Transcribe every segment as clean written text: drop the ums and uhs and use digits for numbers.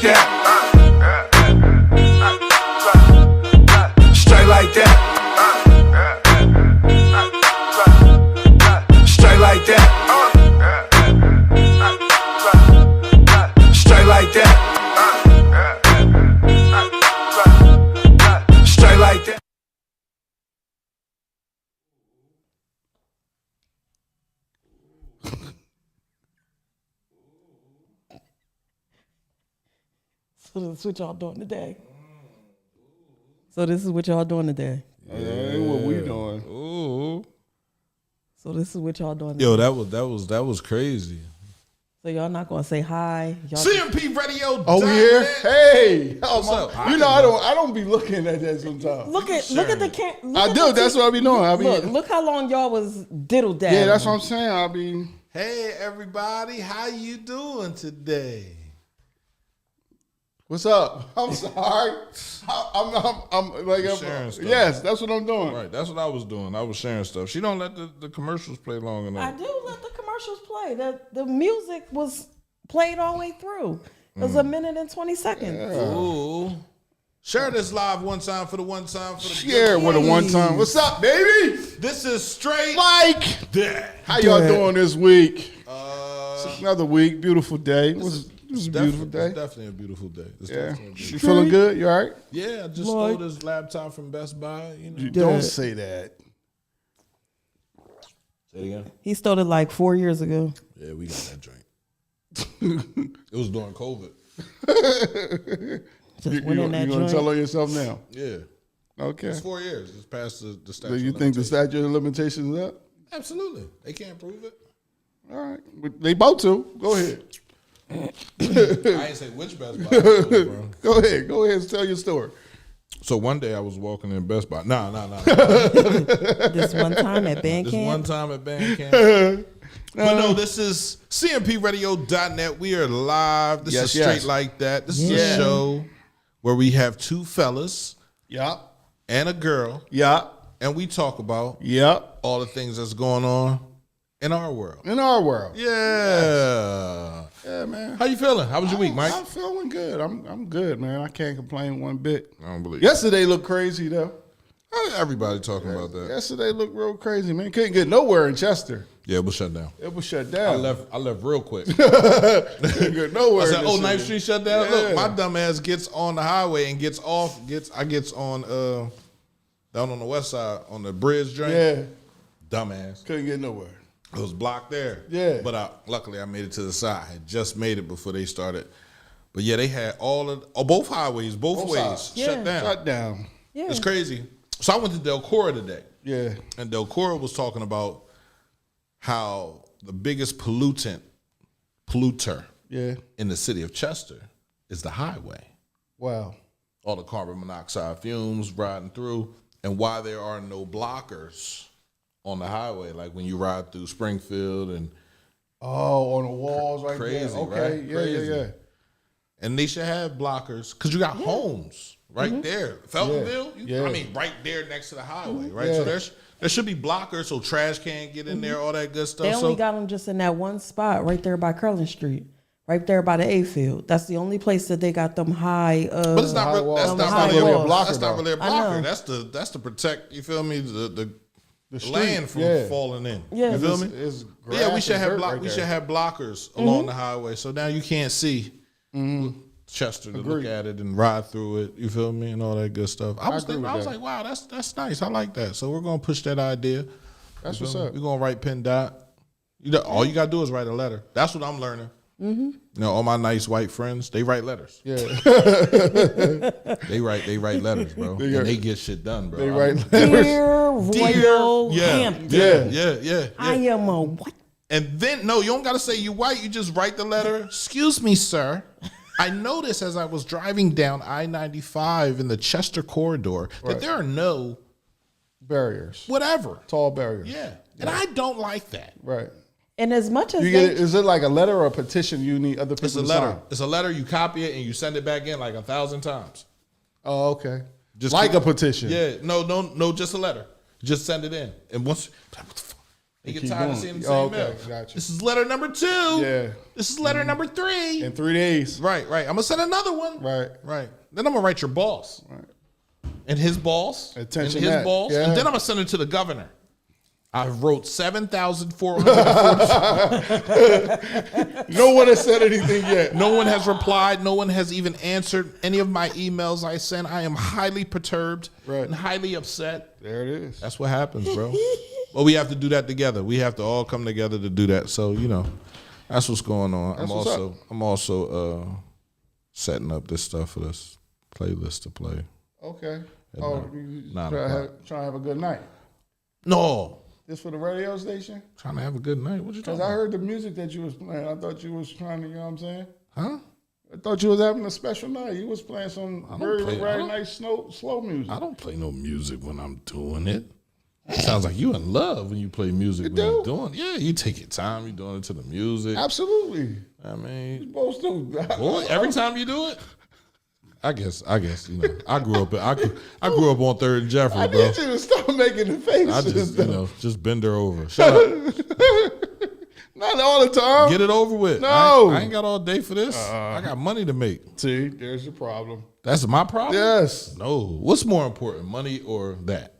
like that. Straight like that. Straight like that. Straight like that. Straight like that. So this is what y'all doing today. So this is what y'all doing today. That ain't what we doing. Ooh. So this is what y'all doing Yo, today. that was crazy. So y'all not gonna say hi. Y'all CMP Radio. Oh, we here? Hey, What's up? You know I don't be looking at that sometimes. look at the camera. I do. That's what I be doing. Look how long y'all was diddle daddling. Yeah, that's what I'm saying. I be. Hey everybody, how you doing today? What's up? I'm sorry. I'm like, sharing stuff. Yes, that's what I'm doing. Right, that's what I was doing. I was sharing stuff. She don't let the commercials play long enough. I do let the commercials play. The music was played all the way through. It was a minute and 20 seconds. Yeah. Ooh. Share this live one time for the one time for the Share with a one time. What's up, baby? This is Str8 Like Dat. How y'all doing this week? It's Another week, beautiful day. It was a beautiful day. It's definitely a beautiful day. Yeah. You feeling good? You all right? Yeah, I just stole this laptop from Best Buy. You know. Don't say that. Say it again. He stole it like 4 years ago. Yeah, we got that drink. It was during COVID. Just went in that You gonna joint. tell on yourself now? Yeah. Okay. It's 4 years. It's past the statute. Do you think the statute of limitations is up? Absolutely. They can't prove it. All right. They about to. Go ahead. I ain't say which Best Buy. Bro. Go ahead. Go ahead and tell your story. So one day I was walking in Best Buy. Nah. This one time at band This camp. one time at band camp. But no, this is CMPRadio.net. We are live. This is Str8 Like Dat. This is a show where we have two fellas Yup. and a girl, Yup. and we talk about Yup. all the things that's going on in our world. In our world. Yeah. Yeah, man. How you feeling? How was your week, Mike? I'm feeling good. I'm good, man. I can't complain one bit. I don't believe Yesterday looked crazy though. Everybody talking about that. Yesterday looked real crazy, man. Couldn't get nowhere in Chester. Yeah, it was shut down. It was shut I down. left real quick. Couldn't get nowhere. I said, in "Oh, the Ninth city. Street shut down." Yeah. Look, my dumb ass gets on the highway and gets off. I gets on down on the west side on the bridge joint. Yeah. Dumbass. Couldn't get nowhere. It was blocked there. Yeah. But luckily I made it to the side. I had just made it before they started. But yeah, they had both highways, both ways sides. shut down. Shut down. Yeah. It's crazy. So I went to Del Cora today. Yeah. And Del Cora was talking about how the biggest polluter Yeah. in the city of Chester is the highway. Wow. All the carbon monoxide fumes riding through, and why there are no blockers on the highway, like when you ride through Springfield and Oh, on the walls right crazy, there. Okay. right? Yeah, Crazy. yeah. and they should have blockers because you got homes right there, Feltonville. Yeah. I mean, right there next to the highway, right? Yeah. So there should be blockers so trash can't get in there, all that good stuff. They only got them just in that one spot right there by Curlin Street, right there by the A field. That's the only place that they got them high. But it's not. That's not high really a walls. blocker. That's not really a I blocker. know. That's to protect. You feel me? The street, land from yeah. falling in. Yeah. You feel me? It's Yeah, we should have right we there. should have blockers along the highway, so now you can't see Chester to look at it and ride through it. You feel me, and all that good stuff. I was agree with that. like, wow, that's nice. I like that. So we're gonna push that idea. That's You what's feel me? up. We're gonna write PennDOT. All you gotta do is write a letter. That's what I'm learning. You know, all my nice white friends, they write letters. Yeah. They write letters, bro, and they get shit done, bro. They right. Dear Royal Hampton, Yeah. I am a what? And then, no, you don't got to say you white. You just write the letter. Excuse me, sir. I noticed as I was driving down I-95 in the Chester corridor that there are no Barriers. whatever. Tall barriers. Yeah. And I don't like that. Right. And as much as You get it, is it like a letter or a petition you need other people It's a to letter. sign? It's a letter. You copy it and you send it back in like 1,000 times. Oh, okay. Just like keep- a petition. Yeah. No, just a letter. Just send it in. And once, what the fuck? They get keep tired of going. seeing the Oh, same okay, mail. gotcha. This is letter number 2. Yeah. This is letter number 3. In 3 days. Right. I'm gonna send another one. Right. Then I'm gonna write your boss. Right. And his boss. Attention And his that. boss. Yeah. And then I'm gonna send it to the governor. I wrote 7,440. No one has said anything yet. No one has replied. No one has even answered any of my emails I sent. I am highly perturbed and highly upset. There it is. That's what happens, bro. But we have to do that together. We have to all come together to do that. So, that's what's going on. I'm also setting up this stuff for this playlist to play. Okay. At You 9 trying to have a good night. No. This for the radio station? Trying to have a good night. What you talking Because I about? heard the music that you was playing. I thought you was trying to, you know what I'm saying? Huh? I thought you was having a special night. You was playing some very nice slow music. I don't play no music when I'm doing it. It sounds like you in love when you play music when you're doing it. Yeah, you take your time. You're doing it to the music. Absolutely. I mean, Supposed to. boy, every time you do it. I guess. I grew up. I grew up on 3rd and Jeffrey, I bro. need you to stop making the faces. I just, just bend her over. Shut up. Not all the time. Get it over with. No. I ain't got all day for this. I got money to make. See, there's your problem. That's my problem? Yes. No. What's more important, money or that?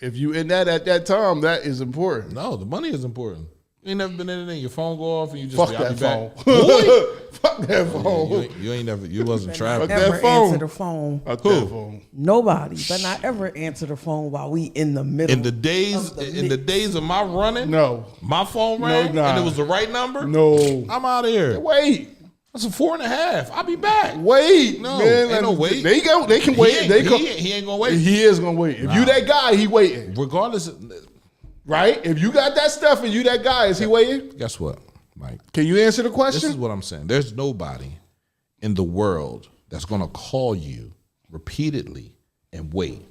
If you in that at that time, that is important. No, the money is important. You ain't never been in anything. Your phone go off and you just Fuck be, I'll that be back. phone. Boy. Fuck that phone. You ain't never. You wasn't traveling. that Ever phone. answer the phone? Fuck that phone. Nobody. But not ever answer the phone while we in the middle. In the days of my running, No. my phone rang nah. and it was the right number. No. I'm out of here. Wait. That's a 4.5. I'll be back. Wait. No, man. ain't no wait. They can wait. He ain't gonna wait. He is gonna wait. If you that guy, he waiting. Regardless, Right? If you got that stuff and you that guy, is he waiting? guess what, Mike? Can you answer the This question? is what I'm saying. There's nobody in the world that's gonna call you repeatedly and wait.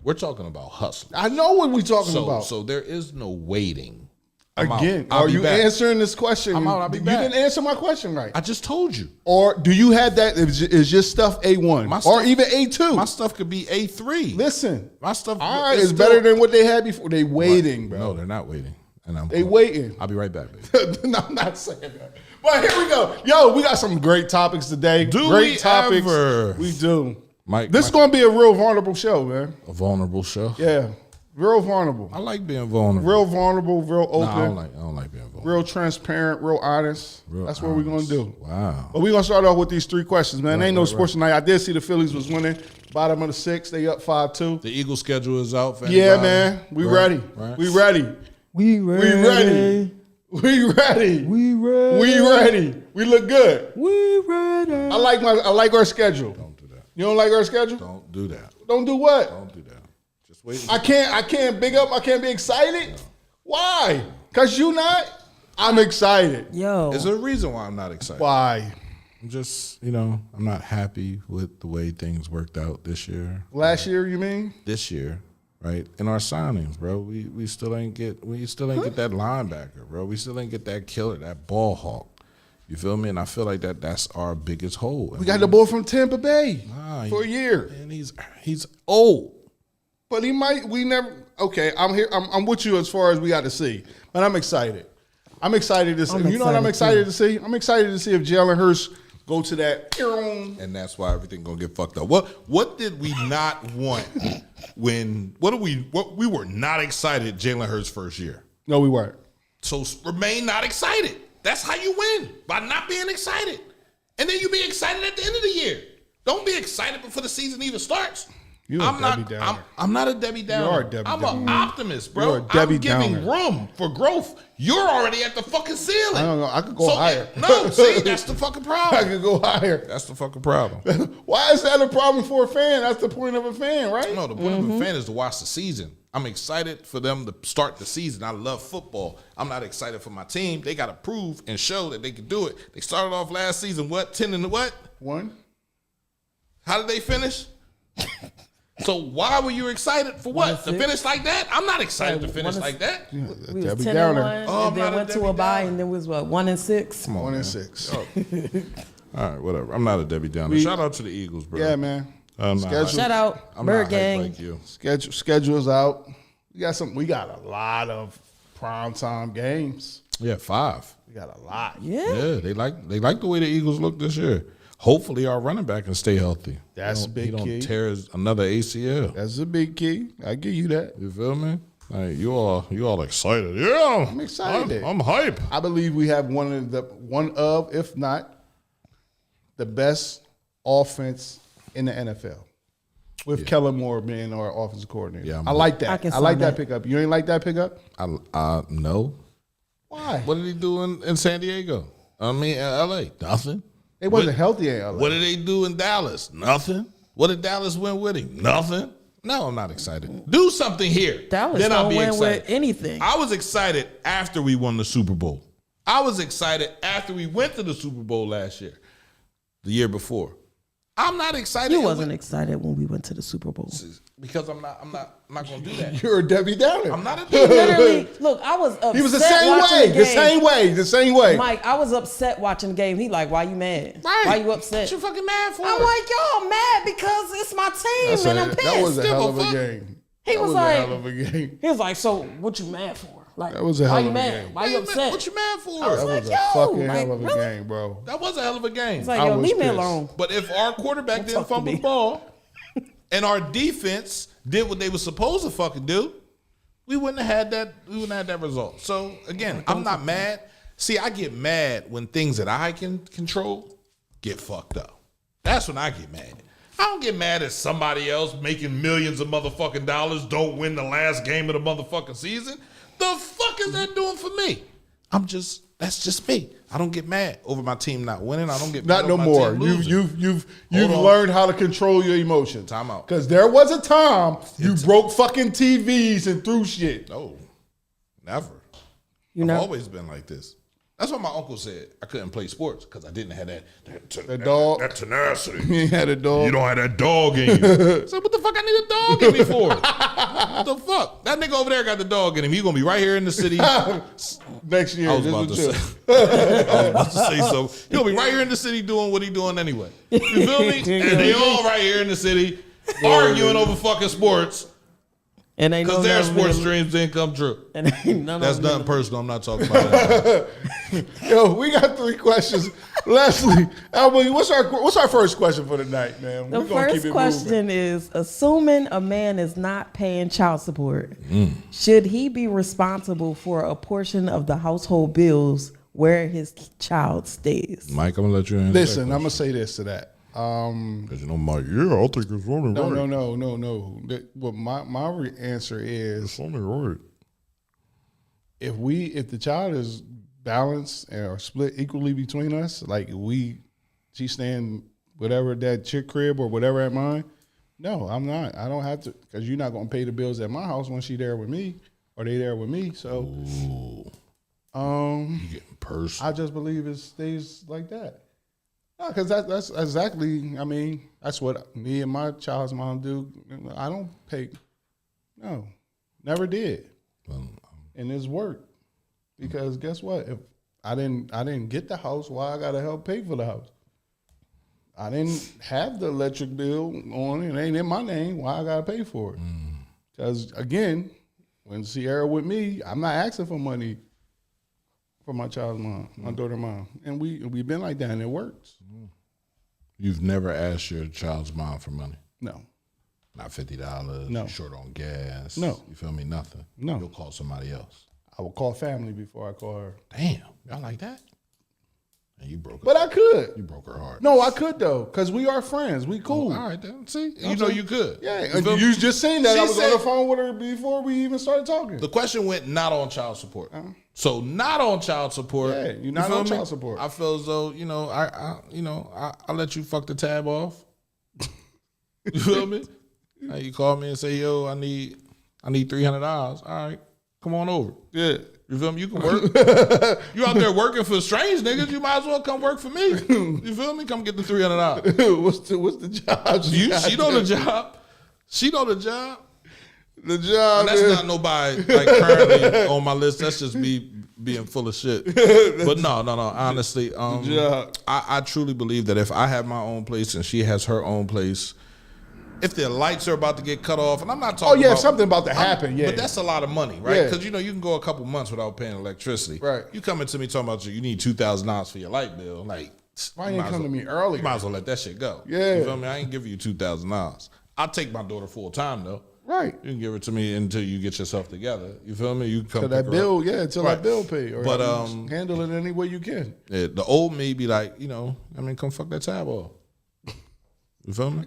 We're talking about hustle. I know what we're talking about. So there is no waiting. I'm out. Again, I'll are be you back. answering this question? I'm out. I'll be you back. didn't answer my question right. I just told you. Or do you have that? Is your stuff A1 My or stuff- even A2? My stuff could be A3. Listen, My stuff. all right, is it's still- better than what they had before. They waiting, bro. No, they're not waiting. And They waiting. I'll be right back, baby. No, I'm not saying that. But here we go. Yo, we got some great topics today. Do great we topics. ever? We do. Mike, This is going to be a real vulnerable show, man. a vulnerable show. Yeah, real vulnerable. I like being vulnerable. Real vulnerable, real open, Nah, I don't like being vulnerable. real transparent, real honest. Real That's what we're going to honest. do. Wow. But we're going to start off with these 3 questions, man. Ain't no sports tonight. I did see the Phillies was winning. Bottom of the 6th. They up 5-2. The Eagles schedule is out for Yeah, anybody. man. We Right, ready. right. We ready. We We ready. ready. We ready. We ready. We ready. We look good. We ready. I like our schedule. Don't do that. You don't like our schedule? Don't do that. Don't do what? Don't do that. Just wait. I can't big up. I can't be excited. Why? Cause you not. I'm excited. Yo. There's a reason why I'm not excited. Why? I'm just, I'm not happy with the way things worked out this year. Last year, you mean? This year, right? In our signings, bro, we still ain't get that linebacker, bro. We still ain't get that killer, that ball hawk. You feel me? And I feel like that's our biggest hole. We got the boy from Tampa Bay Nah, for a year, and he's old. but he might. We never. Okay, I'm here. I'm with you as far as we got to see, but I'm excited. I'm excited to see. I'm You know what I'm excited excited to see? I'm excited to see if Jalen Hurts go to that. And that's why everything gonna get fucked up. What did we not want what we were not excited Jalen Hurts' first year? No, we weren't. So remain not excited. That's how you win, by not being excited. And then you be excited at the end of the year. Don't be excited before the season even starts. You a Debbie Downer. I'm not a Debbie Downer. You are a Debbie I'm Downer. an optimist, bro. You're a Debbie I'm giving Downer. room for growth. You're already at the fucking ceiling. I don't know. I could go higher. No, see, that's the fucking I problem. could go higher. That's the fucking problem. Why is that a problem for a fan? That's the point of a fan, right? No, the point of a fan is to watch the season. I'm excited for them to start the season. I love football. I'm not excited for my team. They got to prove and show that they can do it. They started off last season, 10 and what? 1. How did they finish? So why were you excited for what? To 1-6. finish like that? I'm not excited to finish 1-6. like that. We was Debbie 10 Downer. and 1, Oh, I'm and not then a went to Debbie a bye, Downer. and then was what 1 and 6. Come on, 1 man. and 6. All right, whatever. I'm not a Debbie Downer. Shout out to the Eagles, bro. Yeah, man. Schedule. Shout out, I'm Bird not hyped Gang. like you. Schedule's out. We got a lot of primetime games. Yeah, 5. We got a lot. Yeah. They like the way the Eagles look this year. Hopefully, our running back can stay healthy. That's a big key. He don't tear another ACL. That's a big key. I give you that. You feel me? Like you all excited? Yeah, I'm excited. I'm hype. I believe we have one of, if not, the best offense in the NFL. With Kellen Moore being our offensive coordinator. Yeah, I like that. I like that pickup. You ain't like that pickup? No. Why? What did he do in San Diego? I mean, in L.A. Nothing. They wasn't healthy in LA. What did they do in Dallas? Nothing. What did Dallas win with him? Nothing. No, I'm not excited. Do something here. Dallas then I'll don't be win excited. with anything. I was excited after we won the Super Bowl. I was excited after we went to the Super Bowl last year, the year before. I'm not excited. You wasn't excited when we went to the Super Bowl. Because I'm not going to do that. You're a Debbie Downer. I'm not a Literally, look, I was upset. He was the same way. Mike, I was upset watching the game. He like, why you mad? Right. Why you upset? What you fucking mad for? I'm like, y'all mad because it's my team and I'm pissed. That was a hell of a game. He was like, a hell of a game. He was like, so what you mad for? Like, that was a hell why of you a mad? game. Why you upset? What you mad for? I was That like, was a yo, fucking like, hell of a really? game, bro. That was a hell of a game. It's like, yo, leave me alone. But if our quarterback didn't talk to fumble me. the ball and our defense did what they were supposed to fucking do, we wouldn't have had that. We wouldn't have had that result. So again, I'm not mad. See, I get mad when things that I can control get fucked up. That's when I get mad. I don't get mad at somebody else making millions of motherfucking dollars don't win the last game of the motherfucking season. The fuck is that doing for me? That's just me. I don't get mad over my team not winning. I don't get mad Not no over my more. team losing. You've on. learned how to control your emotions. Time out. Because there was a time you broke fucking TVs and threw shit. No, never. You I've know? always been like this. That's what my uncle said. I couldn't play sports because I didn't have that dog. that tenacity. You ain't had a dog. You don't have that dog in you. So what the fuck I need a dog in me for? What the fuck? That nigga over there got the dog in him. He gonna be right here in the city. Next year. I was about to say. I was about to say so. He'll be right here in the city doing what he doing anyway. You feel me? And they all right here in the city arguing over fucking sports And ain't because no their none of sports them- dreams didn't come true. And ain't none That's of them- nothing personal. I'm not talking about that. Yo, we got 3 questions. Leslie, Albany, what's our first question for tonight, man? The We're gonna keep first it question is, assuming a man is not paying child support, should he be responsible for a portion of the household bills where his child stays? Mike, I'm gonna let you answer. Listen, I'm gonna say this to that. Because you know, Mike, yeah, I think it's only right. No. Well, my answer is It's only right. if the child is balanced or split equally between us, like she's staying whatever that chick crib or whatever at mine. No, I'm not. I don't have to because you're not gonna pay the bills at my house when she there with me or they there with me. So, You getting personal. I just believe it stays like that. No, because that's exactly. I mean, that's what me and my child's mom do. I don't pay. No, never did, and it's worked. Because guess what? If I didn't get the house, why I gotta help pay for the house? I didn't have the electric bill on it. It ain't in my name. Why I gotta pay for it? Because again, when Sierra with me, I'm not asking for money for my child's mom, my daughter's mom, and we've been like that, and it works. You've never asked your child's mom for money? No, Not $50. No. You're short on gas. No. You feel me? Nothing. No. You'll call somebody else. I would call family before I call her. Damn. Y'all like that? And you broke her. But I could. You broke her heart. No, I could though, because we are friends. We cool. All right, then. See? You know you could. Yeah, You feel me? you was just saying that. She I was on said- the phone with her before we even started talking. The question went not on child support. So not on child support. Yeah, you're not feel on me? child support. I feel as though I let you fuck the tab off. You feel me? Now you call me and say, yo, I need $300. All right, come on over. Yeah. You feel me? You can work. You out there working for strange niggas. You might as well come work for me. You feel me? Come get the $300. what's the job? She know the job. She know the job. The job. And that's is- not nobody like currently on my list. That's just me being full of shit. But no. Honestly, job. I truly believe that if I have my own place and she has her own place, if their lights are about to get cut off, and I'm not talking about... something about to happen, But that's a lot of money, right? Yeah. Because, you can go a couple months without paying electricity. Right. You coming to me talking about you need $2,000 for your light bill. Like, why you ain't come to me earlier? You might as well let that shit go. Yeah. You feel me? I ain't giving you $2,000. I'll take my daughter full time, though. Right. You can give it to me until you get yourself together. You feel me? You come to that bill, until that bill pay. Or but handle it any way you can. Yeah, the old me be like, come fuck that tab off. You feel me?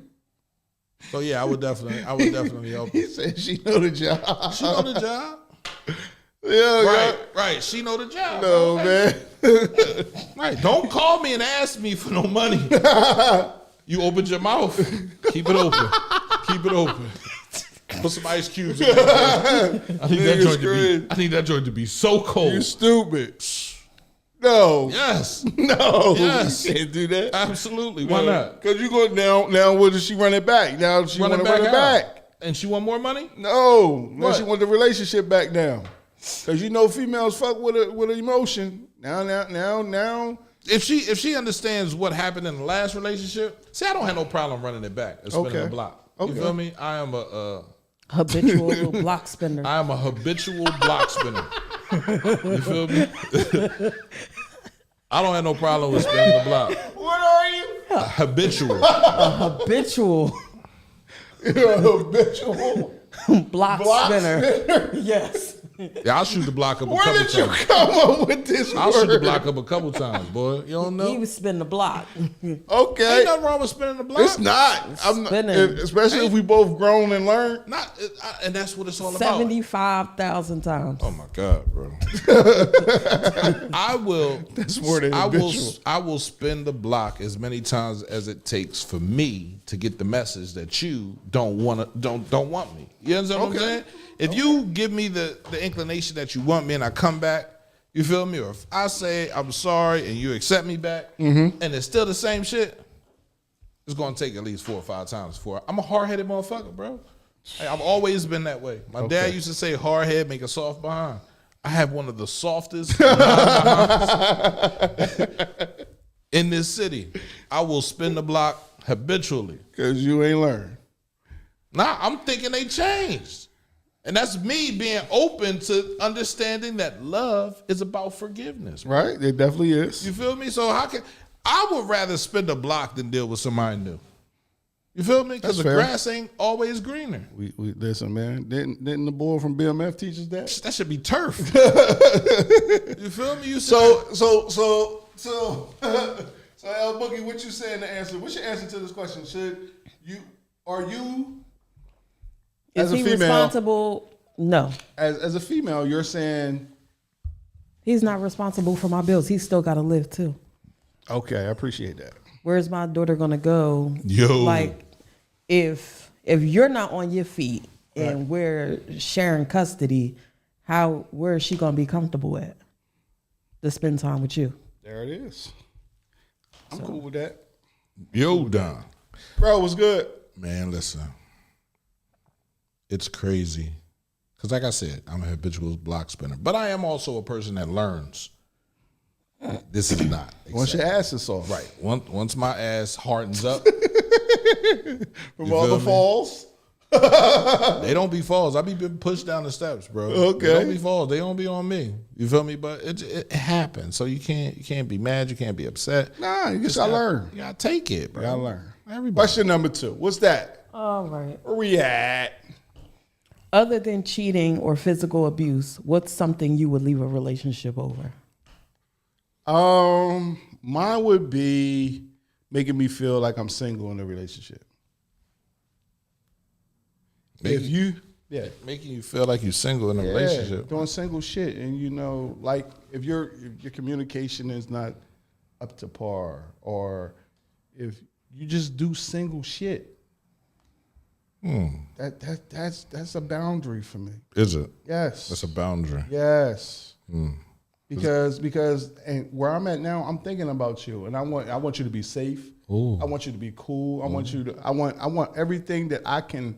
So yeah, I would definitely help her. He said she know the job. She know the job. Yeah, right. She know the job. No, man. Right. Don't call me and ask me for no money. You opened your mouth. Keep it open. Keep it open. Put some ice cubes in there. I need that joint to be so cold. You stupid. No. Yes. No. Yes. You can't do that. Absolutely. Why not? Because you go now. What does she run it back? Now she want to run it back. And she want more money? No. Now she want the relationship back now. Because females fuck with an emotion. Now. If she understands what happened in the last relationship, see, I don't have no problem running it back and spinning the block. You feel me? I am a habitual block spinner. I am a habitual block spinner. You feel me? I don't have no problem with spinning the block. What are you? A habitual. You're a habitual block spinner. Yes. Yeah, I'll shoot the block up a couple times. Where did you come up with this I'll word? shoot the block up a couple times, boy. You don't know? He was spinning the block. Okay. Ain't nothing wrong with spinning the block. It's not. Especially if we both grown and learned. And that's what it's all about. 75,000 times. Oh my God, bro. I will. That's more than habitual. I will spin the block as many times as it takes for me to get the message that you don't want me. You understand what I'm saying? If you give me the inclination that you want me and I come back, you feel me? Or if I say I'm sorry and you accept me back and it's still the same shit, it's going to take at least 4 or 5 times before. I'm a hard-headed motherfucker, bro. I've always been that way. My dad used to say hard head make a soft behind. I have one of the softest in this city. I will spin the block habitually. Because you ain't learned. Nah, I'm thinking they changed. And that's me being open to understanding that love is about forgiveness. Right? It definitely is. You feel me? So I would rather spin the block than deal with somebody new. You feel me? Because the grass ain't always greener. We listen, man. Didn't the boy from BMF teach us that? That should be turf. You feel me? So L Boogie, what you saying the answer? What's your answer to this question? Are you Is he responsible? No. As a female, you're saying he's not responsible for my bills. He's still got to live too. Okay, I appreciate that. Where's my daughter gonna go? Yo, like if you're not on your feet and we're sharing custody, where is she gonna be comfortable at to spend time with you? There it is. I'm cool with that. Yo, Don. Bro, what's good? Man, listen. It's crazy. Because like I said, I'm a habitual block spinner. But I am also a person that learns. This is not acceptable. Once your ass is soft. Right. Once my ass hardens up. From all the falls. They don't be falls. I be being pushed down the steps, bro. Okay. They don't be falls. They don't be on me. You feel me? But it happens. So you can't be mad. You can't be upset. Nah, you just gotta learn. You gotta take it, bro. You gotta learn. Everybody. Question number 2. What's that? All right. Where we at? Other than cheating or physical abuse, what's something you would leave a relationship over? Mine would be making me feel like I'm single in a relationship. Making you feel like you're single in a relationship. Doing single shit, and like if your communication is not up to par, or if you just do single shit, that's a boundary for me. Is it? Yes, That's a boundary. yes. Because and where I'm at now, I'm thinking about you, and I want you to be safe. Ooh. I want you to be cool. I want everything that I can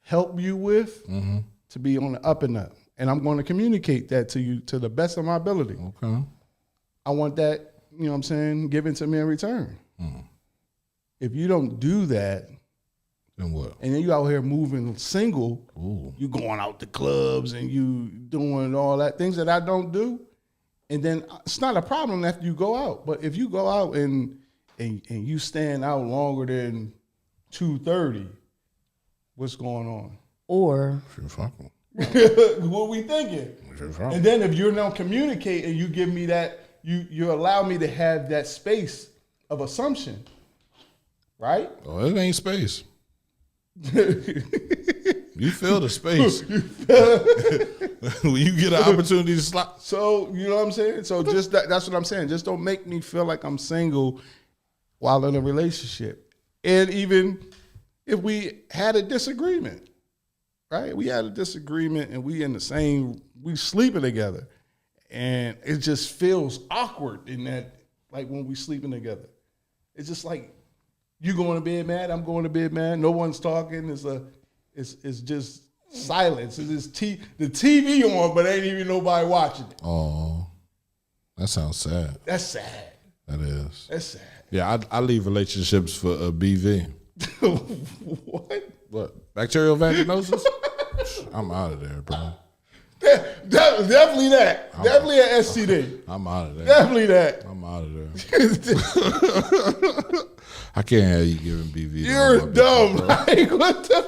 help you with to be on the up and up. And I'm going to communicate that to you to the best of my ability. Okay. I want that, you know what I'm saying, given to me in return. If you don't do that, And what? And then you out here moving single. Ooh. You going out to clubs and you doing all that things that I don't do. And then it's not a problem after you go out. But if you go out and you stand out longer than 2:30, what's going on? Or What we thinking? And then if you're not communicating, you give me that, you allow me to have that space of assumption, right? Oh, it ain't space. You feel the space. When you get an opportunity to slap. So, you know what I'm saying? So just that's what I'm saying. Just don't make me feel like I'm single while in a relationship. And even if we had a disagreement, right? We had a disagreement and we sleeping together. And it just feels awkward in that, like when we sleeping together. It's just like, you going to bed mad, I'm going to bed mad, no one's talking, it's just silence. It's the TV on, but ain't even nobody watching it. Oh, that sounds sad. That's sad. That is. That's sad. Yeah, I leave relationships for BV. What? Bacterial vaginosis? I'm out of there, bro. Definitely that. Definitely an STD. I'm out of there. Definitely that. I'm out of there. I can't have you giving BV. You're dumb. Like, what the?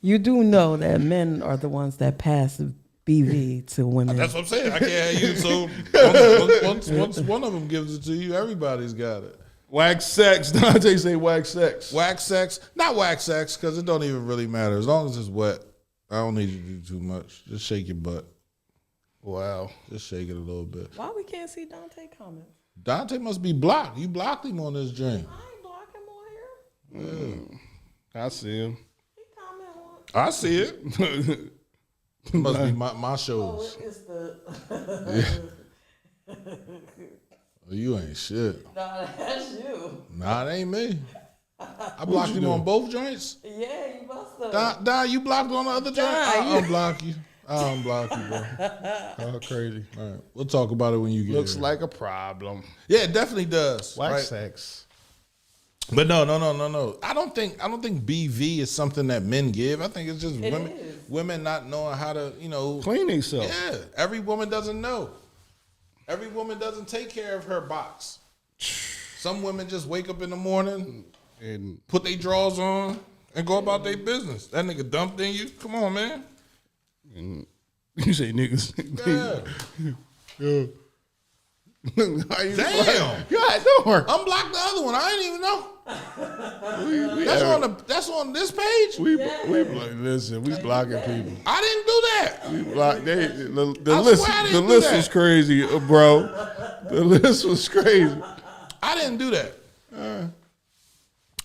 you do know that men are the ones that pass BV to women. That's what I'm saying. I can't have you. So once one of them gives it to you, everybody's got it. Wax sex. Dante say wax sex. Wax sex, not wax sex, because it don't even really matter. As long as it's wet, I don't need you to do too much. Just shake your butt. Wow. Just shake it a little bit. Why we can't see Dante comments? Dante must be blocked. You blocked him on this drink. I ain't block him on here. I see him. He comment on. I see it. It must be my shows. Oh, it's the. You ain't shit. Nah, that's you. Nah, it ain't me. I blocked him on both joints. Yeah, you must have. Don, you blocked on the other joint? I'll unblock you. I'll unblock you, bro. Oh, crazy. All right. We'll talk about it when you get Looks here. like a problem. Yeah, it definitely does. Wax right? sex. But no. I don't think BV is something that men give. I think it's just women not knowing how to, Clean themselves. Yeah. Every woman doesn't know. Every woman doesn't take care of her box. Some women just wake up in the morning and put their drawers on and go about their business. That nigga dumped in you. Come on, man. And you say niggas. Yeah. Damn. God, don't work. Unblock the other one. I didn't even know. That's on this page. We listen. We blocking people. I didn't do that. We block. The didn't list do was that. crazy, bro. The list was crazy. I didn't do that.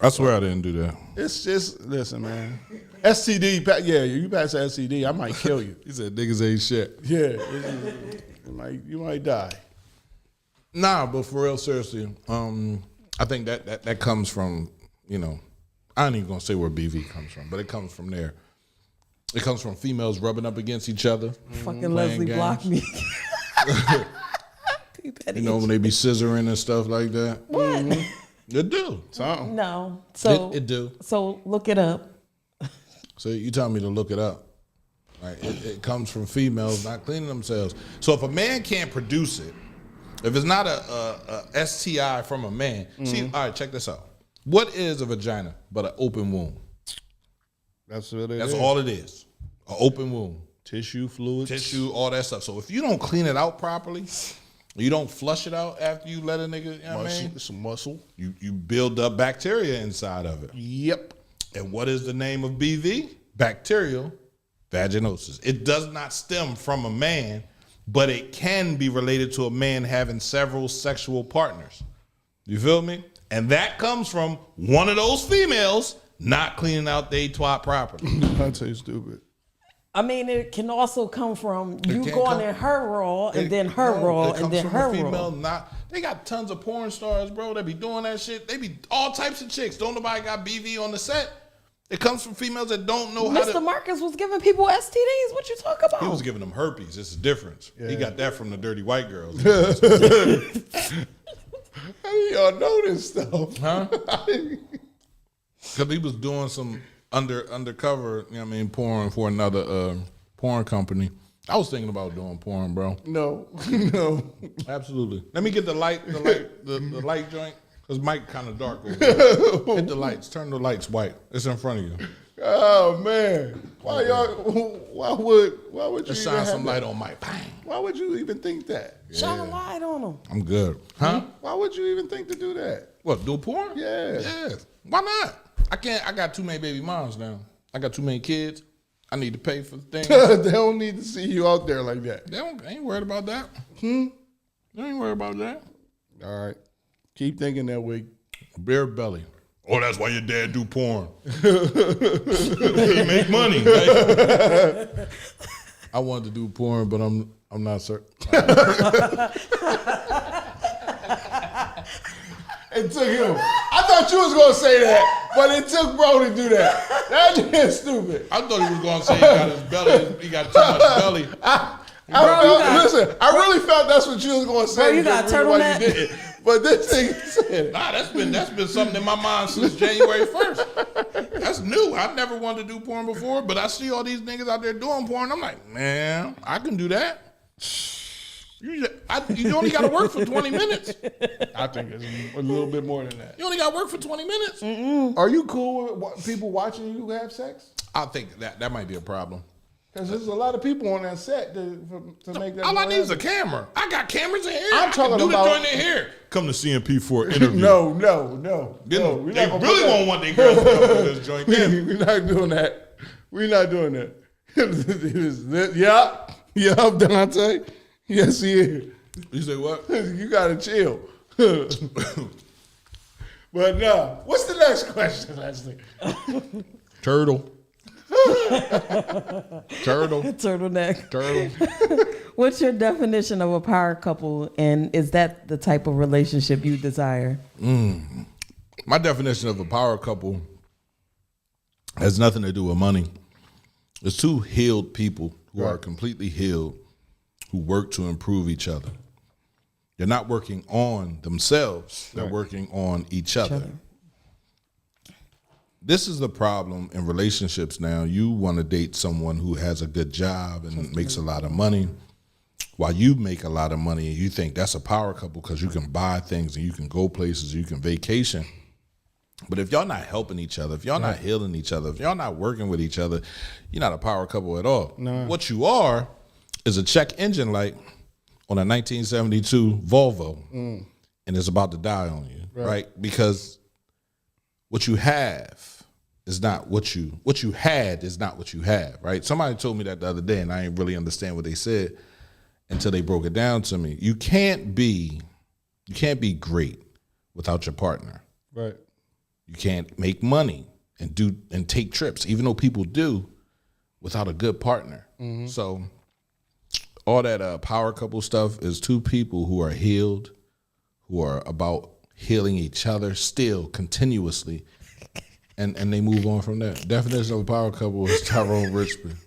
I swear I didn't do that. It's just listen, man. STD. Yeah, you pass the STD, I might kill you. He said niggas ain't shit. Yeah, you might die. Nah, but for real, seriously, I think that comes from, I ain't even gonna say where BV comes from, but it comes from there. It comes from females rubbing up against each other. Fucking Leslie blocked me. When they be scissoring and stuff like that. What? It do. Something. No. So it do. So look it up. So you tell me to look it up. Right? It comes from females not cleaning themselves. So if a man can't produce it, if it's not a STI from a man, see, all right, check this out. What is a vagina but an open wound? That's what it is. That's all it is. An open wound. Tissue, fluids. Tissue, all that stuff. So if you don't clean it out properly, you don't flush it out after you let a nigga, what I mean? Some muscle. You build up bacteria inside of it. Yep. And what is the name of BV? Bacterial vaginosis. It does not stem from a man, but it can be related to a man having several sexual partners. You feel me? And that comes from one of those females not cleaning out their twat properly. I tell you, stupid. I mean, it can also come from you going in her role and then her role and then her role. They got tons of porn stars, bro. They be doing that shit. They be all types of chicks. Don't nobody got BV on the set. It comes from females that don't know how to. Mr. Marcus was giving people STDs. What you talk about? He was giving them herpes. It's a difference. Yeah. He got that from the dirty white girls. How do y'all know this stuff? Huh? Because he was doing some undercover, you know what I mean, porn for another porn company. I was thinking about doing porn, bro. No. Absolutely. Let me get the light joint, because Mike kind of dark over there. Hit the lights. Turn the lights white. It's in front of you. Oh man. Why would you Just even shine some have light that? on Mike. Bang. Why would you even think that? Shine a light on them. I'm good. Huh? Why would you even think to do that? What, do porn? Yeah. Yeah. Why not? I got too many baby moms now. I got too many kids. I need to pay for things. They don't need to see you out there like that. They ain't worried about that. They ain't worried about that. All right. Keep thinking that way. Bare belly. Oh, that's why your dad do porn. He make money. Right? I wanted to do porn, but I'm not certain. It took him. I thought you was gonna say that, but it took bro to do that. That's just stupid. I thought he was gonna say he got his belly. He got too much belly. Listen, I really felt that's what you was gonna say. Bro, you got the reason why turtleneck? you did it. But this thing said, Nah, that's been something in my mind since January 1st. That's new. I never wanted to do porn before, but I see all these niggas out there doing porn. I'm like, man, I can do that. You only got to work for 20 minutes. I think it's a little bit more than that. You only got to work for 20 minutes. Are you cool with people watching you have sex? I think that might be a problem. Because there's a lot of people on that set to make that. All I need is a camera. I got cameras in here. I'm talking I can do about- the joint in here. Come to CMP for an interview. No. They We're not gonna really put won't want their girls to come to this joint. We're not doing that. We're not doing that. Yup, Dante. Yes, he is. You say what? You gotta chill. But no. What's the next question, Leslie? Turtle. Turtleneck. What's your definition of a power couple, and is that the type of relationship you desire? My definition of a power couple has nothing to do with money. It's two healed people who are completely healed, who work to improve each other. They're not working on themselves. They're working on each other. This is the problem in relationships now. You want to date someone who has a good job and makes a lot of money, while you make a lot of money, and you think that's a power couple because you can buy things and you can go places, you can vacation. But if y'all not helping each other, if y'all not healing each other, if y'all not working with each other, you're not a power couple at all. No. What you are is a check engine light on a 1972 Volvo, and it's about to die on you, right? Because what you have is not what you had is not what you have, right? Somebody told me that the other day, and I didn't really understand what they said until they broke it down to me. You can't be great without your partner. Right. You can't make money and take trips, even though people do, without a good partner. So all that power couple stuff is two people who are healed, who are about healing each other still continuously, and they move on from there. Definition of a power couple is Tyrone Richmond.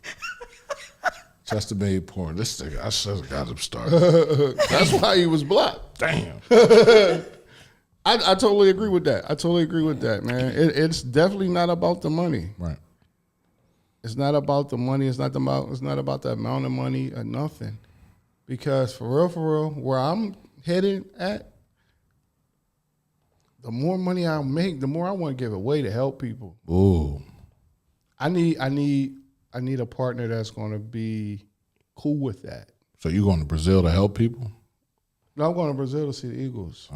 Chester made porn. This nigga, I should have got him started. That's why he was blocked. Damn. I totally agree with that. Man. It's definitely not about the money. Right. It's not about the money. It's not about the amount of money or nothing. Because for real, where I'm headed at, the more money I make, the more I want to give away to help people. Ooh. I need a partner that's going to be cool with that. So you going to Brazil to help people? No, I'm going to Brazil to see the Eagles.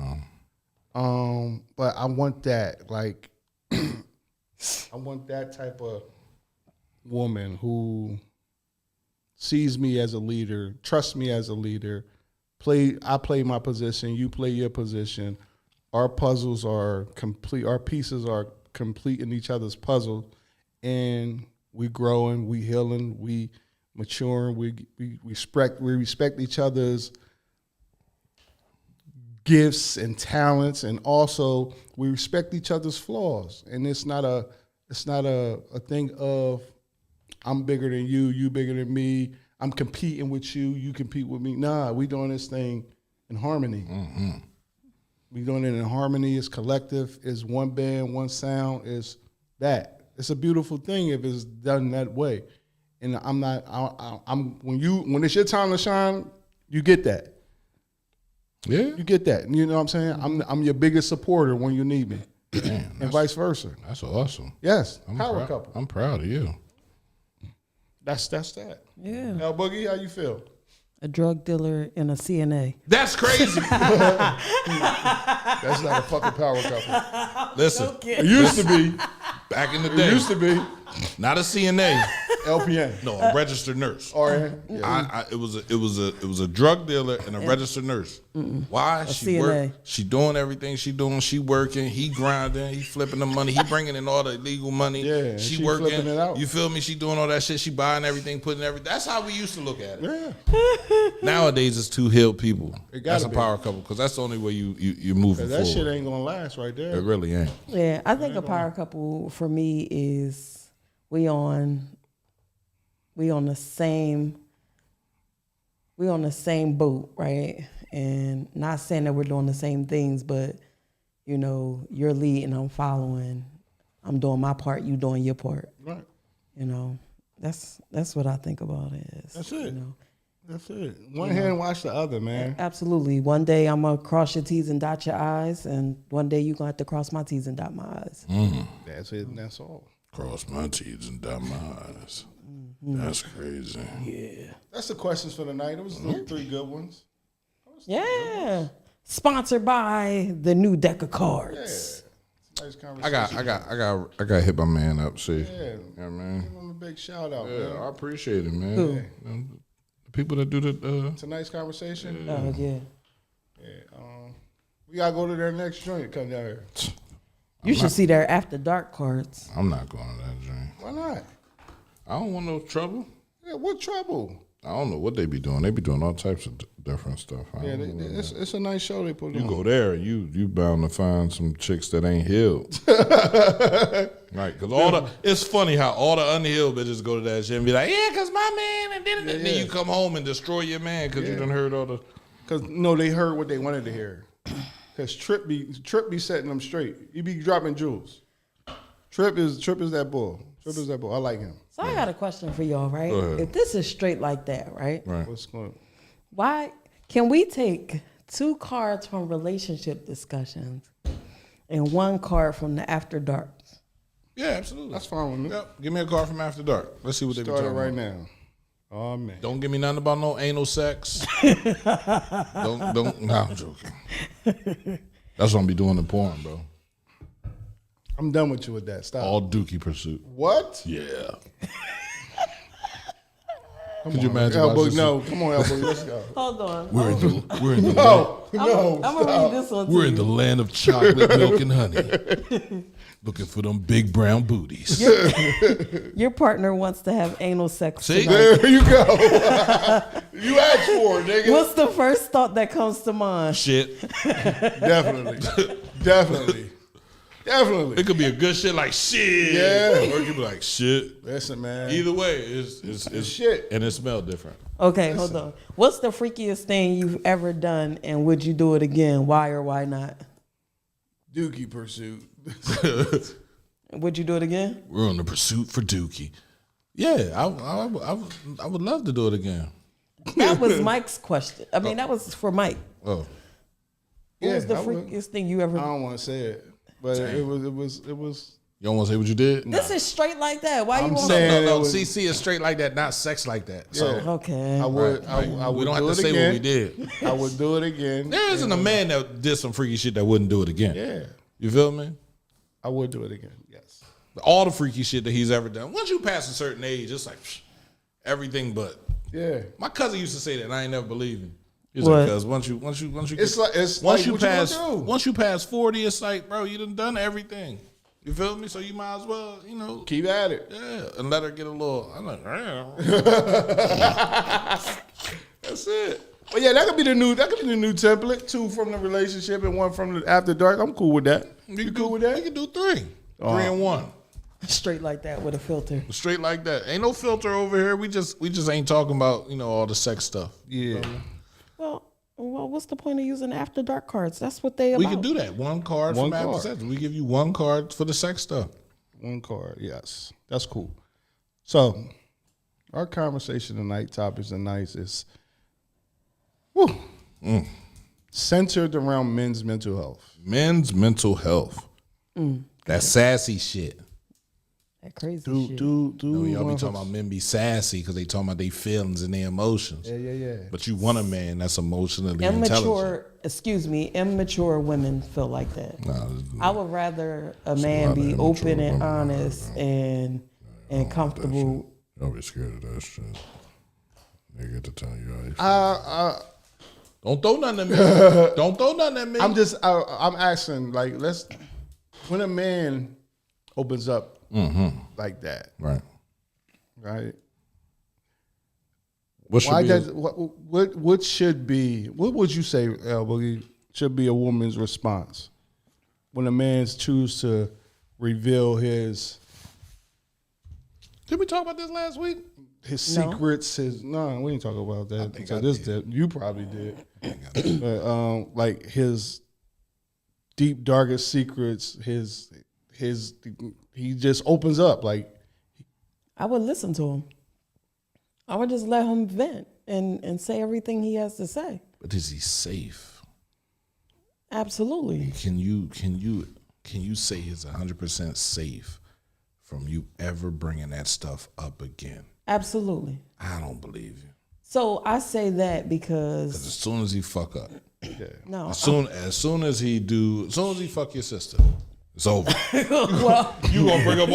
But I want that, like, I want that type of woman who sees me as a leader, trusts me as a leader. I play my position, you play your position. Our puzzles are complete. Our pieces are complete in each other's puzzle, and we growing, we healing, we maturing. We respect each other's gifts and talents, and also we respect each other's flaws. And it's not a thing of I'm bigger than you, you bigger than me. I'm competing with you, you compete with me. Nah, we doing this thing in harmony. We doing it in harmony. It's collective. It's one band, one sound. It's that. It's a beautiful thing if it's done that way. And I'm when it's your time to shine, you get that. Yeah, you get that. You know what I'm saying? I'm your biggest supporter when you need me. Damn, and vice versa. That's awesome. Yes, power couple. I'm proud of you. That's that. Yeah. Now, Boogie, how you feel? A drug dealer and a CNA. That's crazy. That's not a fucking power couple. Listen, It used to be. back in the day, It used to be. not a CNA, LPN. no, a registered nurse. RN. Yeah. It was a drug dealer and a registered nurse. Why? She CNA. work. She doing everything she doing. She working. He grinding. He flipping the money. He bringing in all the illegal money. Yeah, she she working. flipping it out. You feel me? She doing all that shit. She buying everything, putting everything. That's how we used to look at it. Yeah. Nowadays, it's two healed people. It gotta That's a be. power couple because that's the only way you're moving That forward. shit ain't gonna last right there. It really ain't. Yeah, I think a power couple for me is we on the same boat, right? And not saying that we're doing the same things, but you know, you're leading, I'm following. I'm doing my part, you doing your part. Right. You know, that's what I think about it is. That's it. You know? That's it. One hand wash the other, man. Absolutely. One day I'm gonna cross your T's and dot your I's, and one day you're gonna have to cross my T's and dot my I's. That's it, and that's all. Cross my T's and dot my I's. That's crazy. Yeah. That's the questions for the night. It was three good ones. Yeah. Sponsored by the new deck of cards. Yeah. Nice conversation. I got hit my man up. See, Yeah. yeah, man. Give him a big shout out, Yeah, man. I appreciate it, man. Who? You know, the people that do the. It's a nice conversation. Oh yeah. Yeah. We gotta go to their next joint. Come down here. You should see their after dark cards. I'm not going to that joint. Why not? I don't want no trouble. Yeah. What trouble? I don't know what they be doing. They be doing all types of different stuff. Yeah. It's a nice show they put on. You go there, and you bound to find some chicks that ain't healed. Right, because it's funny how all the unhealed bitches go to that shit and be like, yeah, because my man, and then you come home and destroy your man because you done heard all the. Because no, they heard what they wanted to hear. Because Trip be setting them straight. He be dropping jewels. Trip is that bull. Trip is that bull. I like him. So I got a question for y'all, right? Go ahead. If this is straight like that, right? Right. What's going? Why can we take 2 cards from relationship discussions and 1 card from the after dark? Yeah, absolutely. That's fine with me. Yep. Give me a card from After Dark. Let's see what they be Start it talking right about. now. Oh man. Don't give me nothing about no anal sex. don't. No, I'm joking. That's what I'm be doing in porn, bro. I'm done with you with that. Stop. All dookie pursuit. What? Yeah. Come Could you on, imagine Elbow, if I was no, come on, Elbow. Let's go. Hold on. We're in the No, I'm no. gonna read this one to we're in you. the land of chocolate milk and honey. Looking for them big brown booties. Your partner wants to have anal sex See? tonight. There you go. You asked for it, nigga. What's the first thought that comes to mind? Shit. Definitely. Definitely. Definitely. It could be a good shit like shit. Yeah. Or it could be like shit. Listen, man. Either way, it's shit. And it smells different. Okay, hold on. What's the freakiest thing you've ever done, and would you do it again? Why or why not? Dookie pursuit. Would you do it again? We're on the pursuit for Dookie. Yeah, I would love to do it again. That was Mike's question. I mean, that was for Mike. Oh. What was the I would. freakiest thing you ever I done? don't want to say it, but it was. You don't want to say what you did? This is straight like that. Why you I'm want saying- No, it was- CC is straight like that, not sex like that. So Yeah. Okay. I would. right. I would we don't do have to it say again. what we did. I would do it again. There isn't a man that did some freaky shit that wouldn't do it again. Yeah, You feel me? I would do it again. Yes. All the freaky shit that he's ever done. Once you pass a certain age, it's like everything but. Yeah. My cousin used to say that, and I ain't never believed him. He's What? like, cuz once you It's like once like you what pass you gonna do? once you pass 40, it's like, bro, you done everything. You feel me? So you might as well, Keep at it. yeah, and let her get a little. I'm like, damn. That's it. Well, yeah, that could be the new template. 2 from the relationship and 1 from the after dark. I'm cool with that. You cool with We that? can do 3. 3 and 1. Straight like that with a filter. Straight like that. Ain't no filter over here. We just ain't talking about, all the sex stuff. Yeah. Well, Well, what's the point of using after dark cards? That's what they about. We can do that. One card from after sex. We give you one card for the sex stuff. One card, yes. That's cool. So, our conversation tonight, topics tonight is centered around men's mental health. Men's mental health. That sassy shit. That crazy shit. Y'all be talking about men be sassy because they talking about their feelings and their emotions. Yeah. But you want a man that's emotionally intelligent. Immature women feel like that. I would rather a man be open and honest and comfortable. Don't be scared of that shit. They get to tell you how you feel. Don't throw nothing at me. Don't throw nothing at me. I'm asking, like, when a man opens up like that, right? What would you say, Boogie, should be a woman's response when a man chooses to reveal his? Did we talk about this last week? His secrets, we didn't talk about that. You probably did. But, like his deep, darkest secrets, he just opens up. Like, I would listen to him. I would just let him vent and say everything he has to say. But is he safe? Absolutely. Can you say he's 100% safe from you ever bringing that stuff up again? Absolutely. I don't believe you. So I say that because as soon as he fuck up, no. As soon as he fuck your sister, it's over. Well, you gonna bring up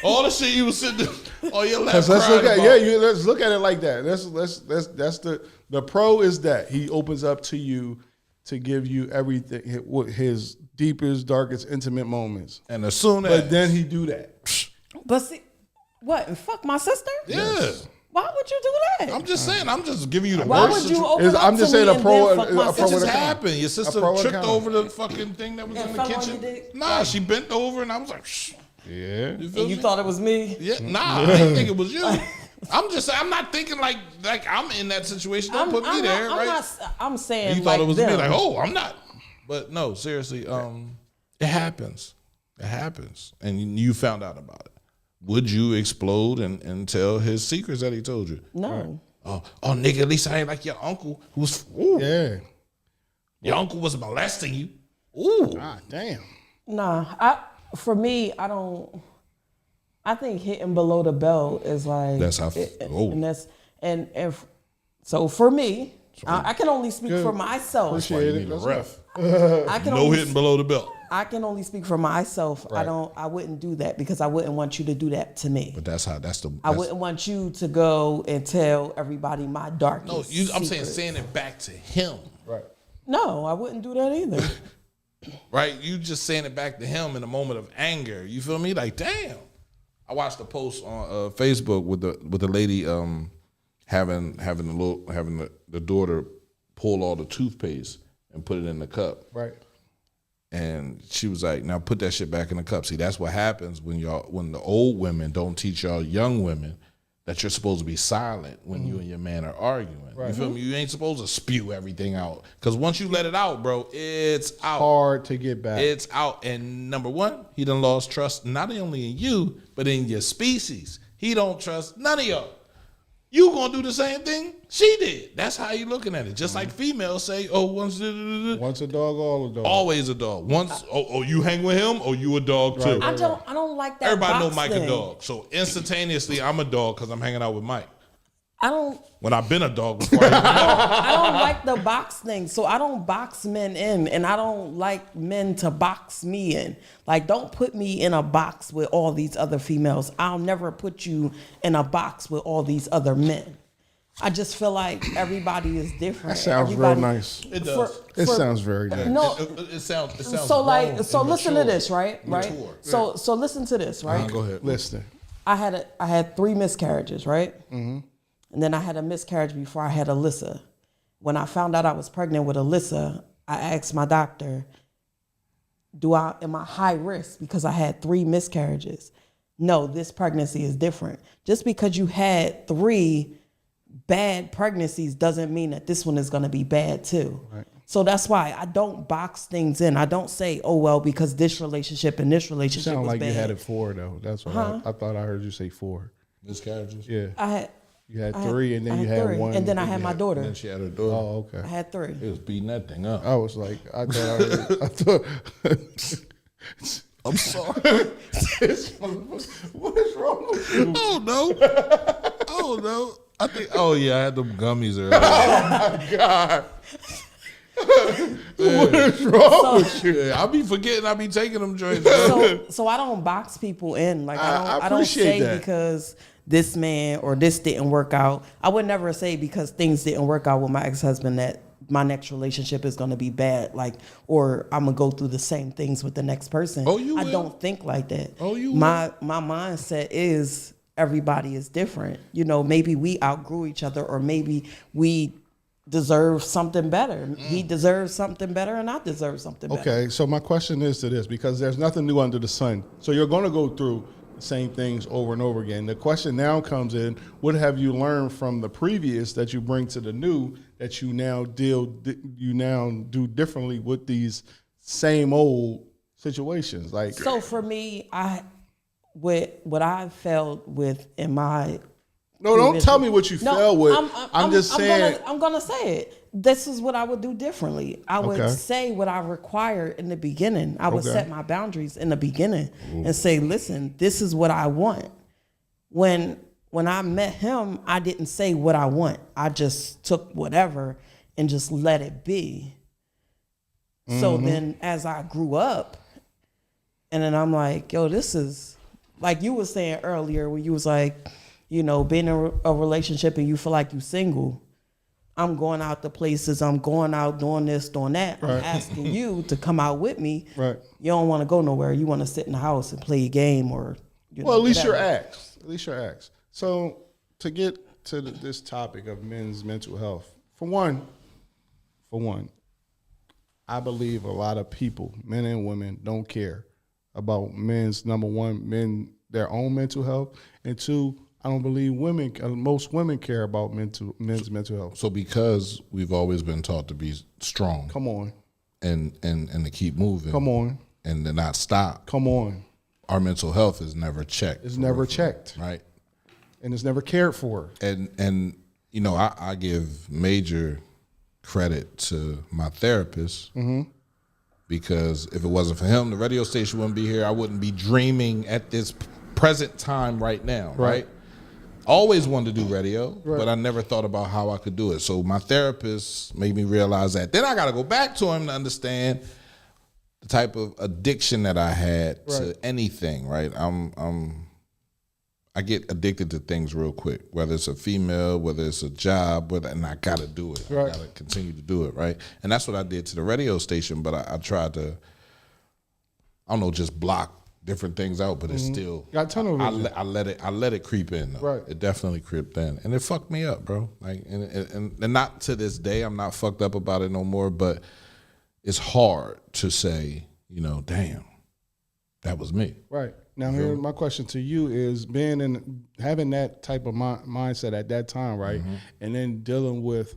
all the shit you was sitting on your lap. Let's look at it like that. That's the pro is that he opens up to you to give you everything, his deepest, darkest, intimate moments. And as soon as, but then he do that. But see, what? And fuck my sister? Yeah. Yes. Why would you do that? I'm just saying. I'm just giving you the Why worst. would you open up I'm just saying a pro. It just happened. Your sister tripped over the fucking thing that was in the kitchen. Nah, she bent over and I was like, shh. Yeah. You thought it was me? Yeah. Nah, I didn't think it was you. I'm just saying. I'm not thinking like I'm in that situation. Don't put me there, right? I'm saying you thought it was me. Like, oh, I'm not. But no, seriously. It happens. It happens, and you found out about it. Would you explode and tell his secrets that he told you? No. Right. Oh, nigga, at least I ain't like your uncle who's. Ooh. Yeah. Your uncle was molesting you. Ooh. God damn. Nah, for me, I don't. I think hitting below the belt is like. That's how. So for me, I can only speak for myself. Appreciate it. That's ref. No hitting below the belt. I can only speak for myself. Right. I wouldn't do that because I wouldn't want you to do that to me. But I wouldn't want you to go and tell everybody my darkest. No, I'm saying it back to him. Right. No, I wouldn't do that either. Right? You just saying it back to him in a moment of anger. You feel me? Like, damn. I watched a post on Facebook with the lady having the daughter pull all the toothpaste and put it in the cup. Right. And she was like, now put that shit back in the cup. See, that's what happens when the old women don't teach y'all young women that you're supposed to be silent when you and your man are arguing. Right. You feel me? You ain't supposed to spew everything out. Because once you let it out, bro, it's out. Hard to get back. It's out. And number one, he done lost trust not only in you, but in your species. He don't trust none of y'all. You gonna do the same thing she did. That's how you looking at it. Just like females say, oh, once a dog, all a dog. Always a dog. Once you hang with him, or you a dog too. I don't like that. Everybody know box Mike thing. a dog. So instantaneously, I'm a dog because I'm hanging out with Mike. I don't. When I've been a dog before. I don't like the box thing. So I don't box men in, and I don't like men to box me in. Like, don't put me in a box with all these other females. I'll never put you in a box with all these other men. I just feel like everybody is different. That sounds real nice. It does. It sounds very nice. No, it sounds. So like, so listen to this, right? Mature. So listen to this, right? Go ahead. Listen. I had 3 miscarriages, right? Mm-hmm. And then I had a miscarriage before I had Alyssa. When I found out I was pregnant with Alyssa, I asked my doctor, am I high risk because I had 3 miscarriages? No, this pregnancy is different. Just because you had 3 bad pregnancies doesn't mean that this one is going to be bad too. Right. So that's why I don't box things in. I don't say, oh, well, because this relationship and this relationship sound was like bad. you had it 4 though. That's what I thought I heard you say 4. Miscarriages? Yeah. You had 3 and then you had 1. And then I had my daughter. And then she had her daughter. Oh, okay. I had 3. It was beating that thing up. I was like, I thought I'm sorry. what is wrong with you? Oh no. I think. Oh yeah, I had them gummies earlier. Oh my God. What is wrong with you? Yeah, I be forgetting. I be taking them joints. So I don't box people in. Like I I don't say that. because this man or this didn't work out. I would never say because things didn't work out with my ex-husband that my next relationship is going to be bad. Like, or I'm gonna go through the same things with the next person. Oh, you will? I don't think like that. Oh, you my mindset is everybody is different. You know, maybe we outgrew each other, or maybe we deserve something better. He deserves something better, and I deserve something better. Okay, so my question is to this, because there's nothing new under the sun. So you're going to go through the same things over and over again. The question now comes in, what have you learned from the previous that you bring to the new that you now do differently with these same old situations? Like, so for me, what I felt with in my no, don't tell me what you fell with. I'm just saying. I'm gonna say it. This is what I would do differently. I would say what I require in the beginning. I would set my boundaries in the beginning and say, listen, this is what I want. When I met him, I didn't say what I want. I just took whatever and just let it be. So then as I grew up, and then I'm like, yo, this is like you were saying earlier when you was like, you know, being in a relationship and you feel like you single. I'm going out to places. I'm going out doing this, doing that. I'm asking you to come out with me. Right. You don't want to go nowhere. You want to sit in the house and play a game or. At least you're asked. At least you're asked. So to get to this topic of men's mental health, for one, I believe a lot of people, men and women, don't care about men's, number one, their own mental health, and 2, I don't believe most women care about men's mental health. So because we've always been taught to be strong. Come on. And to keep moving. Come on. And to not stop. Come on. Our mental health is never checked. It's never checked. Right. And it's never cared for. And you know, I give major credit to my therapist. Because if it wasn't for him, the radio station wouldn't be here. I wouldn't be dreaming at this present time right now, right? Always wanted to do radio, but I never thought about how I could do it. So my therapist made me realize that. Then I got to go back to him to understand the type of addiction that I had to anything, right? I get addicted to things real quick, whether it's a female, whether it's a job, and I got to do it. I got to continue to do it, right? And that's what I did to the radio station, but I tried to, I don't know, just block different things out, but it's still. Got tunnel vision. I let it creep in. Though. Right. It definitely crept in, and it fucked me up, bro. Like, and not to this day, I'm not fucked up about it no more. But it's hard to say, you know, damn, that was me. Right. Now, here my question to you is: having that type of mindset at that time, right, and then dealing with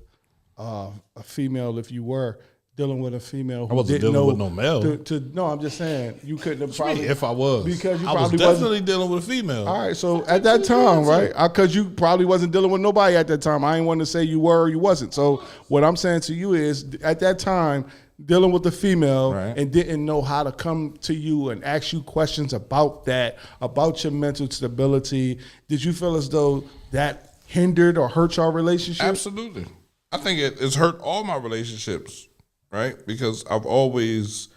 a female, if you were. Dealing with a female who I wasn't didn't dealing know with no male. No, I'm just saying you couldn't have probably. If I was, because you I was probably definitely dealing with a female. All right, so at that time, right? Because you probably wasn't dealing with nobody at that time. I ain't want to say you were or you wasn't. So what I'm saying to you is, at that time, dealing with the female and didn't know how to come to you and ask you questions about that, about your mental stability. Did you feel as though that hindered or hurt your relationship? Absolutely. I think it's hurt all my relationships. Right, because I've always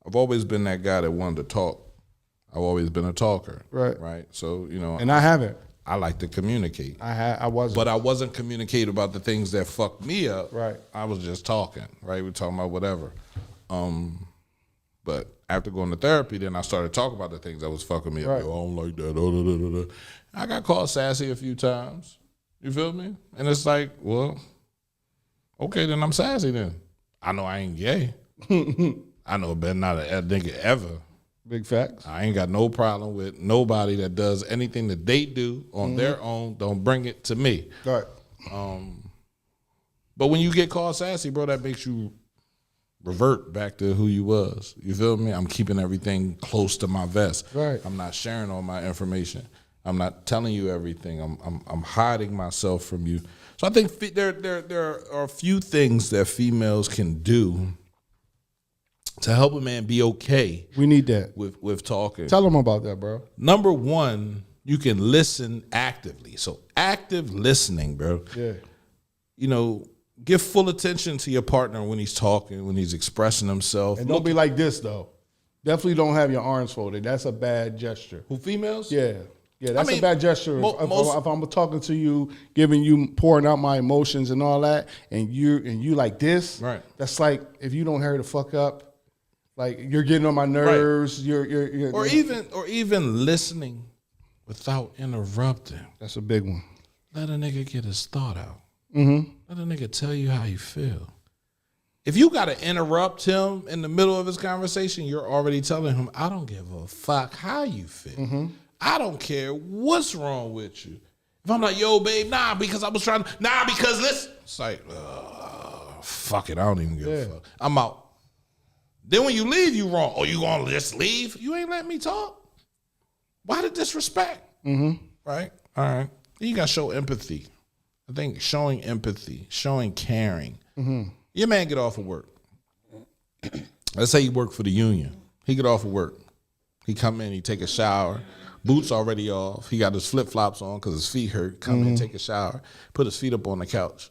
been that guy that wanted to talk. I've always been a talker. Right. So you know, and I haven't. I like to communicate. I wasn't, but I wasn't communicating about the things that fucked me up. Right. I was just talking. Right. We're talking about whatever. But after going to therapy, then I started talking about the things that was fucking me up. Yo, I don't like that. I got called sassy a few times. You feel me? And it's like, well, okay, then I'm sassy then. I know I ain't gay. I know better not a nigga ever. Big facts. I ain't got no problem with nobody that does anything that they do on their own. Don't bring it to me. Right. But when you get called sassy, bro, that makes you revert back to who you was. You feel me? I'm keeping everything close to my vest. Right. I'm not sharing all my information. I'm not telling you everything. I'm hiding myself from you. So I think there are a few things that females can do to help a man be okay. We need that. With talking. Tell them about that, bro. Number one, you can listen actively. So active listening, bro. Yeah. You know, give full attention to your partner when he's talking, when he's expressing himself. And don't be like this, though. Definitely don't have your arms folded. That's a bad gesture. Who, females? Yeah. Yeah, that's a bad gesture. If I'm talking to you, pouring out my emotions and all that, and you like this, right? That's like if you don't hurry the fuck up, like you're getting on my nerves. Right. You're or even listening without interrupting. That's a big one. Let a nigga get his thought out. Mm-hmm. Let a nigga tell you how you feel. If you got to interrupt him in the middle of his conversation, you're already telling him, I don't give a fuck how you feel. Mm-hmm. I don't care what's wrong with you. If I'm like, yo, babe, because I was trying to, because listen. It's like, fuck it, I don't even give a fuck. I'm out. Then when you leave, you wrong. Oh, you gonna just leave? You ain't letting me talk? Why the disrespect? Mm-hmm. Right? All right. Then you gotta show empathy. I think showing empathy, showing caring. Mm-hmm. Your man get off of work. Let's say he work for the union. He get off of work. He come in, he take a shower. Boots already off. He got his flip-flops on because his feet hurt. Come in, take a shower. Put his feet up on the couch.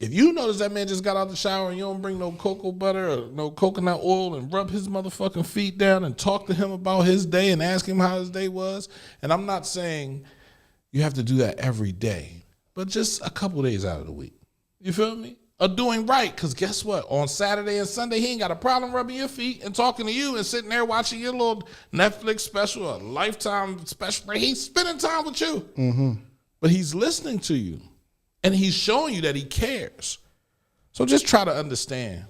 If you notice that man just got out the shower and you don't bring no cocoa butter or no coconut oil and rub his motherfucking feet down and talk to him about his day and ask him how his day was, and I'm not saying you have to do that every day, but just a couple days out of the week. You feel me? Or doing right, because guess what? On Saturday and Sunday, he ain't got a problem rubbing your feet and talking to you and sitting there watching your little Netflix special or Lifetime special. He's spending time with you. Mm-hmm. But he's listening to you, and he's showing you that he cares. So just try to understand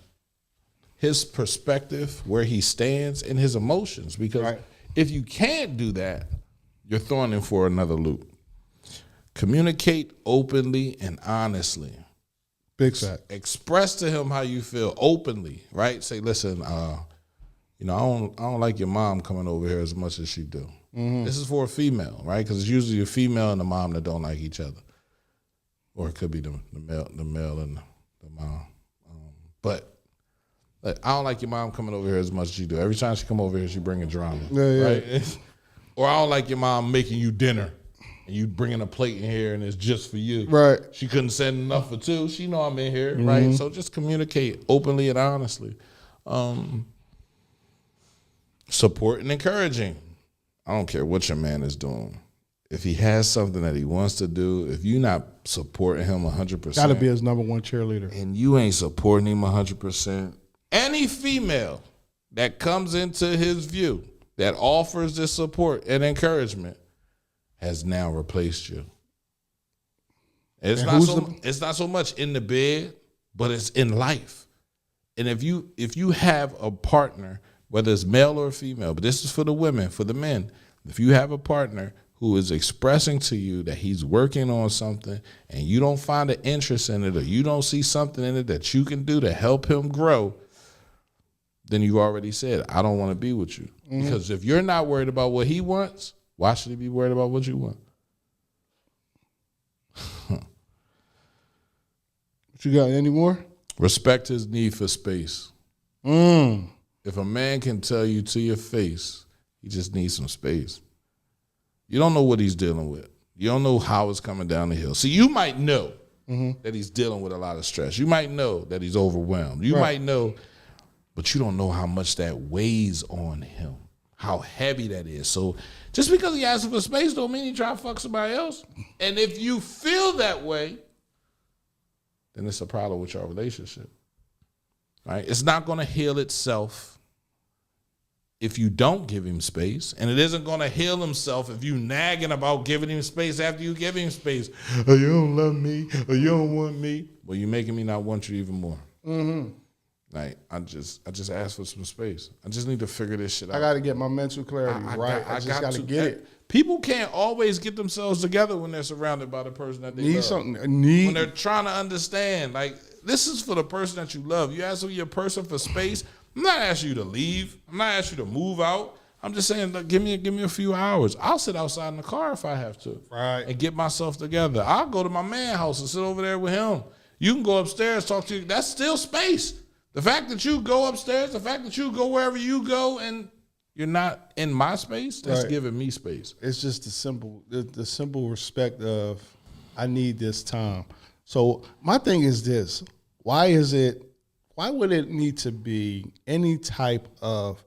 his perspective, where he stands, and his emotions, because if you can't do that, you're throwing him for another loop. Communicate openly and honestly. Big fact. Express to him how you feel openly, right? Say, listen, I don't like your mom coming over here as much as she do. Mm-hmm. This is for a female, right? Because it's usually a female and a mom that don't like each other, or it could be the male and the mom. But I don't like your mom coming over here as much as you do. Every time she come over here, she bringing drama, right? Or I don't like your mom making you dinner. And you bringing a plate in here and it's just for you. Right. She couldn't send enough for two. She know I'm in here, right? So just communicate openly and honestly. Support and encouraging. I don't care what your man is doing. If he has something that he wants to do, if you're not supporting him 100%. Got to be his number one cheerleader. And you ain't supporting him 100%. Any female that comes into his view that offers this support and encouragement has now replaced you. It's not so much in the bed, but it's in life. And if you have a partner, whether it's male or female, but this is for the women, for the men, if you have a partner who is expressing to you that he's working on something and you don't find an interest in it, or you don't see something in it that you can do to help him grow, then you already said, I don't want to be with you. Mm-hmm. Because if you're not worried about what he wants, why should he be worried about what you want? What you got? Any more? Respect his need for space. If a man can tell you to your face, he just needs some space. You don't know what he's dealing with. You don't know how it's coming down the hill. See, you might know that he's dealing with a lot of stress. You might know that he's overwhelmed. You might know, but you don't know how much that weighs on him, how heavy that is. So just because he asks for space don't mean he try to fuck somebody else. And if you feel that way, then it's a problem with your relationship. Right? It's not going to heal itself if you don't give him space. And it isn't going to heal himself if you nagging about giving him space after you give him space. Oh, you don't love me, or you don't want me. Well, you're making me not want you even more. Mm-hmm. Like, I just asked for some space. I just need to figure this shit out. I got to get my mental clarity right. I just got to get it. People can't always get themselves together when they're surrounded by the person that they love. When they're trying to understand, like, this is for the person that you love. You ask your person for space. I'm not asking you to leave. I'm not asking you to move out. I'm just saying, look, give me a few hours. I'll sit outside in the car if I have to, right, and get myself together. I'll go to my man's house and sit over there with him. You can go upstairs, talk to you. That's still space. The fact that you go upstairs, the fact that you go wherever you go, and you're not in my space, that's giving me space. It's just the simple respect of, I need this time. So my thing is this: why would it need to be any type of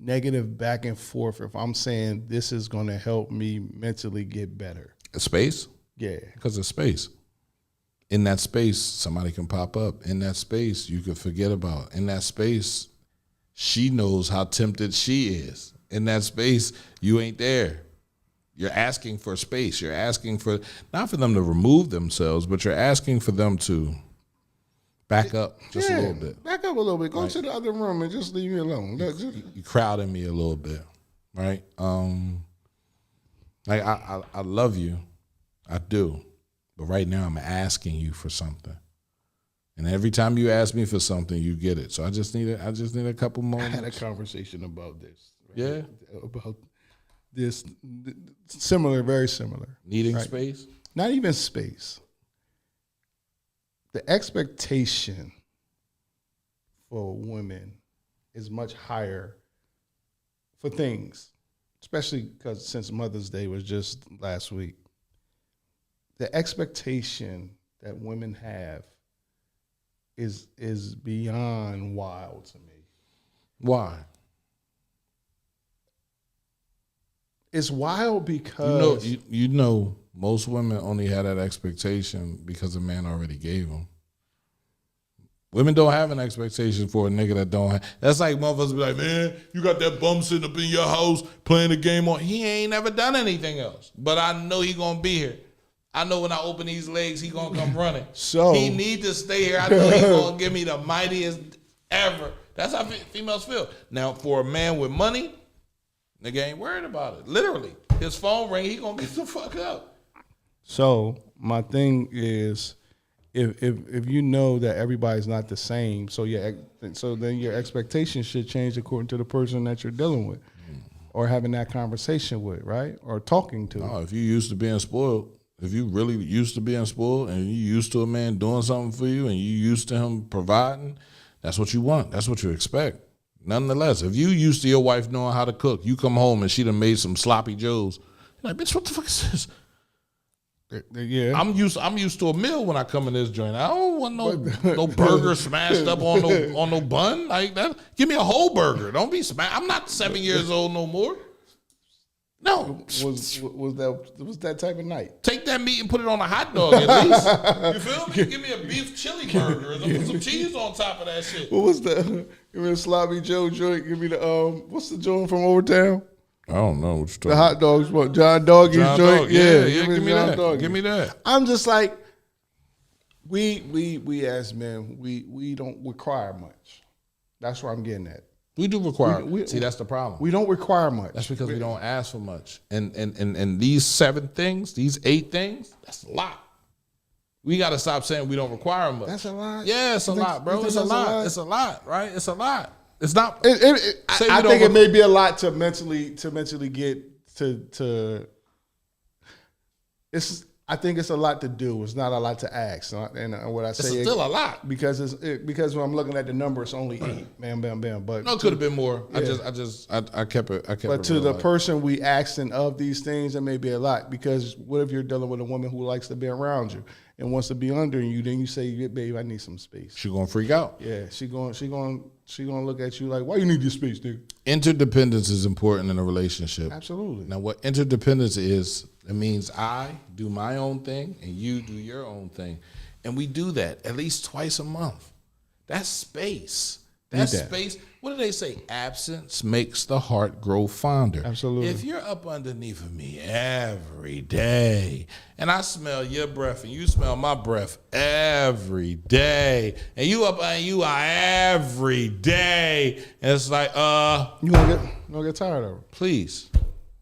negative back and forth if I'm saying this is going to help me mentally get better? Space? Yeah. Because of space. In that space, somebody can pop up. In that space, you can forget about. In that space, she knows how tempted she is. In that space, you ain't there. You're asking for space. You're asking for, not for them to remove themselves, but you're asking for them to back up just a little bit. Back up a little bit. Go to the other room and just leave me alone. You crowding me a little bit, right? Like I love you, I do, but right now I'm asking you for something, and every time you ask me for something, you get it. So I just need a couple moments. I had a conversation about this. Right? Yeah, about this, similar, very similar. Needing space, not even space. The expectation for women is much higher for things, especially because since Mother's Day was just last week. The expectation that women have is beyond wild to me. Why? It's wild because you know most women only had that expectation because a man already gave them. Women don't have an expectation for a nigga that don't have. That's like motherfuckers be like, man, you got that bum sitting up in your house playing the game on. He ain't never done anything else. But I know he gonna be here. I know when I open these legs, he gonna come running. So he need to stay here. I know he gonna give me the mightiest ever. That's how females feel. Now, for a man with money, nigga ain't worried about it. Literally. His phone ring, he gonna get the fuck up. So my thing is, if you know that everybody's not the same, so then your expectations should change according to the person that you're dealing with, or having that conversation with, right? Or talking to. No, if you used to being spoiled, if you really used to being spoiled and you used to a man doing something for you and you used to him providing, that's what you want. That's what you expect. Nonetheless, if you used to your wife knowing how to cook, you come home and she done made some sloppy joes, you're like, bitch, what the fuck is this? Yeah, I'm used to a meal when I come in this joint. I don't want no burger smashed up on no bun like that. Give me a whole burger. Don't be smashed. I'm not 7 years old no more. No, was that type of night? Take that meat and put it on a hot dog at least. You feel me? Give me a beef chili burger and put some cheese on top of that shit. What was the? Give me a sloppy Joe joint. Give me the what's the joint from Overtown? I don't know what you're talking the hot dogs. What John Doggy's joint? Dog. Yeah, give me that. Doggy. Give me that. I'm just like, we as men, we don't require much. That's where I'm getting at. We do require. See, that's the problem. We don't require much. That's because we don't ask for much. And these 7 things, these 8 things, that's a lot. We got to stop saying we don't require much. That's a lot. Yeah, it's a lot, bro. It's a lot. It's a lot, right? It's a lot. It's not. I think it may be a lot to mentally get to. I think it's a lot to do. It's not a lot to ask. And what I say, it's still a lot because when I'm looking at the number, it's only 8. Bam, bam, bam. But no, it could have been more. Yeah. I kept it. But to the person we asking of these things, it may be a lot. Because what if you're dealing with a woman who likes to be around you and wants to be under you? Then you say, "Babe, I need some space." She gonna freak out. Yeah, she gonna look at you like, "Why you need this space, dude?" Interdependence is important in a relationship. Absolutely. Now, what interdependence is, it means I do my own thing and you do your own thing. And we do that at least twice a month. That's space. That's space. What do they say? Absence makes the heart grow fonder. Absolutely. If you're up underneath of me every day and I smell your breath and you smell my breath every day and you up and you are every day and it's like, you gonna get tired of it. Please.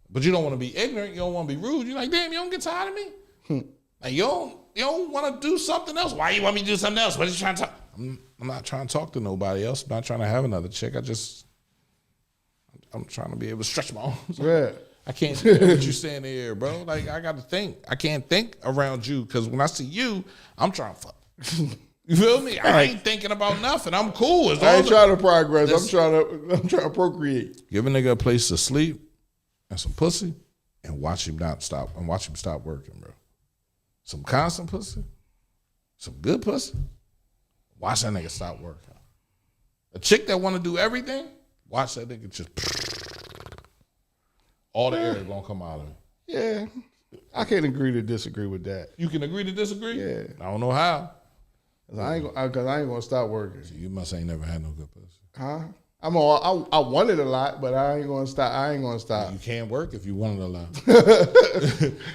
But you don't want to be ignorant. You don't want to be rude. You're like, damn, you don't get tired of me? Like, you don't want to do something else? Why you want me to do something else? What are you trying to talk? I'm not trying to talk to nobody else. I'm not trying to have another chick. I'm trying to be able to stretch my arms. Yeah. I can't do what you saying there, bro. Like, I got to think. I can't think around you because when I see you, I'm trying to fuck. You feel me? I ain't thinking about nothing. I'm cool. I ain't trying to progress. I'm trying to procreate. Give a nigga a place to sleep and some pussy and watch him stop working, bro. Some constant pussy, some good pussy. Watch that nigga stop working. A chick that want to do everything, watch that nigga just all the air gonna come out of it. Yeah, I can't agree to disagree with that. You can agree to disagree? Yeah. I don't know how. Cause I ain't gonna stop working. So you must ain't never had no good pussy. Huh? I want it a lot, but I ain't gonna stop. You can't work if you want it a lot.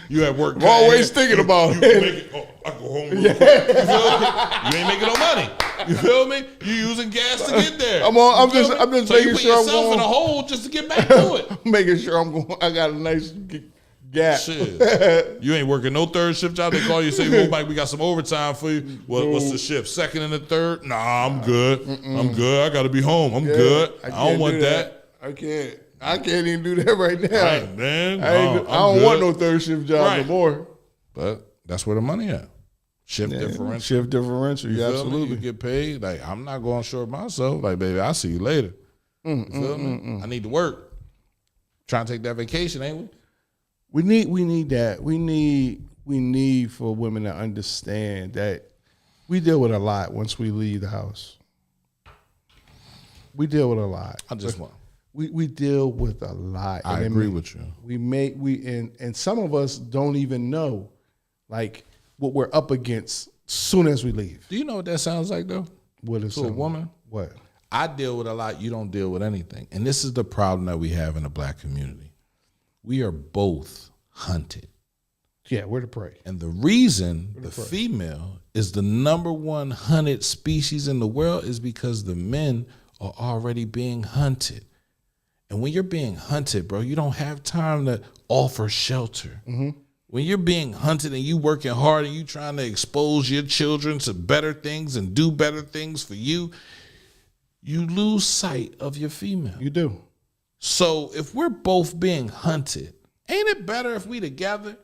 You at work. I'm always thinking about it. I go home real quick. You feel me? You ain't making no money. You feel me? You using gas to get there. I'm just so making you put sure I'm yourself going in a hole just to get back to it. Making sure I'm going. I got a nice gap. Shit. You ain't working no third shift job. They call you and say, well, Mike, we got some overtime for you. What's the shift? Second and the third? Nah, I'm good. I'm good. I got to be home. I'm good. I don't want that. I can't even do that right now. Right, man. I don't want no third shift job no more. But that's where the money at. Shift differential. Shift differential. You Absolutely. You get paid. Like, I'm not going short myself. Like, baby, I'll see you later. You feel me? I need to work. Trying to take that vacation, ain't we? We need that. We need for women to understand that we deal with a lot once we leave the house. We deal with a lot. I just want. We deal with a lot. I agree with you. And some of us don't even know like what we're up against soon as we leave. Do you know what that sounds like though? What is to a woman? What? I deal with a lot. You don't deal with anything. And this is the problem that we have in the black community. We are both hunted. Yeah, we're the prey. And the reason the female is the number one hunted species in the world is because the men are already being hunted. And when you're being hunted, bro, you don't have time to offer shelter. When you're being hunted and you working hard and you trying to expose your children to better things and do better things for you, you lose sight of your female. You do. So if we're both being hunted, ain't it better if we together?